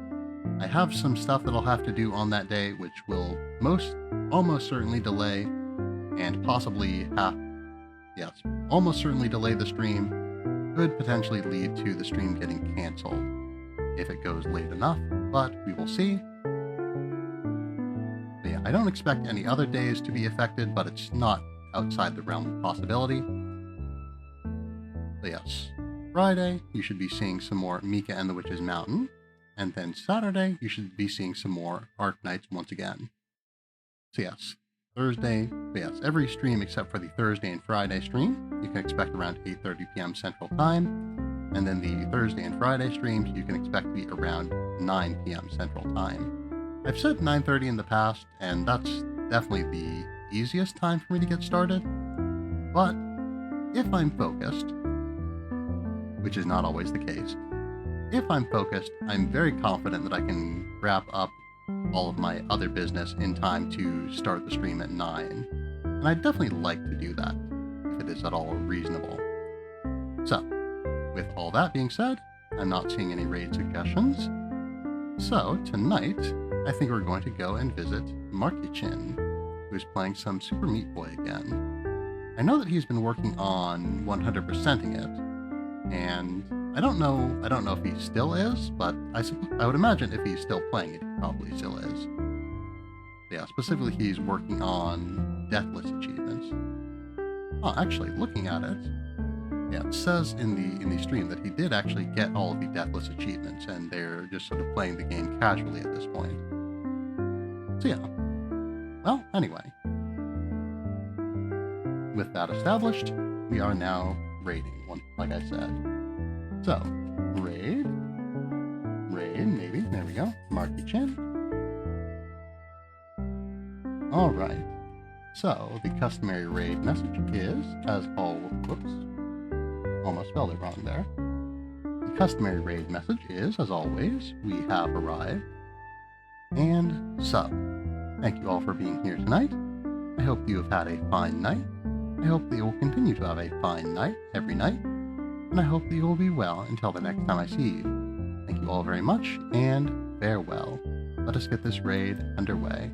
I have some stuff that I'll have to do on that day, which will almost certainly delay, and possibly almost certainly delay the stream. Could potentially lead to the stream getting canceled if it goes late enough, but we will see. But yeah, I don't expect any other days to be affected, but it's not outside the realm of possibility. But yes, Friday, you should be seeing some more Mika and the Witch's Mountain, and then Saturday, you should be seeing some more Arknights once again. So yes, Thursday, but yes, every stream except for the Thursday and Friday stream, you can expect around 8:30 p.m. Central Time, and then the Thursday and Friday streams, you can expect to be around 9 p.m. Central Time. I've said 9:30 in the past, and that's definitely the easiest time for me to get started, but if I'm focused, which is not always the case, if I'm focused, I'm very confident that I can wrap up all of my other business in time to start the stream at 9, and I'd definitely like to do that, if it is at all reasonable. So, with all that being said, I'm not seeing any raid suggestions, so tonight, I think we're going to go and visit Marky-chin, who's playing some Super Meat Boy again. I know that he's been working on 100%ing it, and I don't know if he still is, but I would imagine if he's still playing it, he probably still is. Yeah, specifically he's working on Deathless achievements. Oh, actually, looking at it, yeah, it says in the stream that he did actually get all of the Deathless achievements, and they're just sort of playing the game casually at this point. So yeah. Well, anyway. With that established, we are now raiding, like I said. So, raid, maybe, there we go, Marky-chin. Alright, so the customary raid message is, as almost spelled it wrong there. The customary raid message is, as always, we have arrived, and sub. Thank you all for being here tonight. I hope you have had a fine night. I hope that you will continue to have a fine night every night, and I hope that you will be well until the next time I see you. Thank you all very much, and farewell. Let us get this raid underway.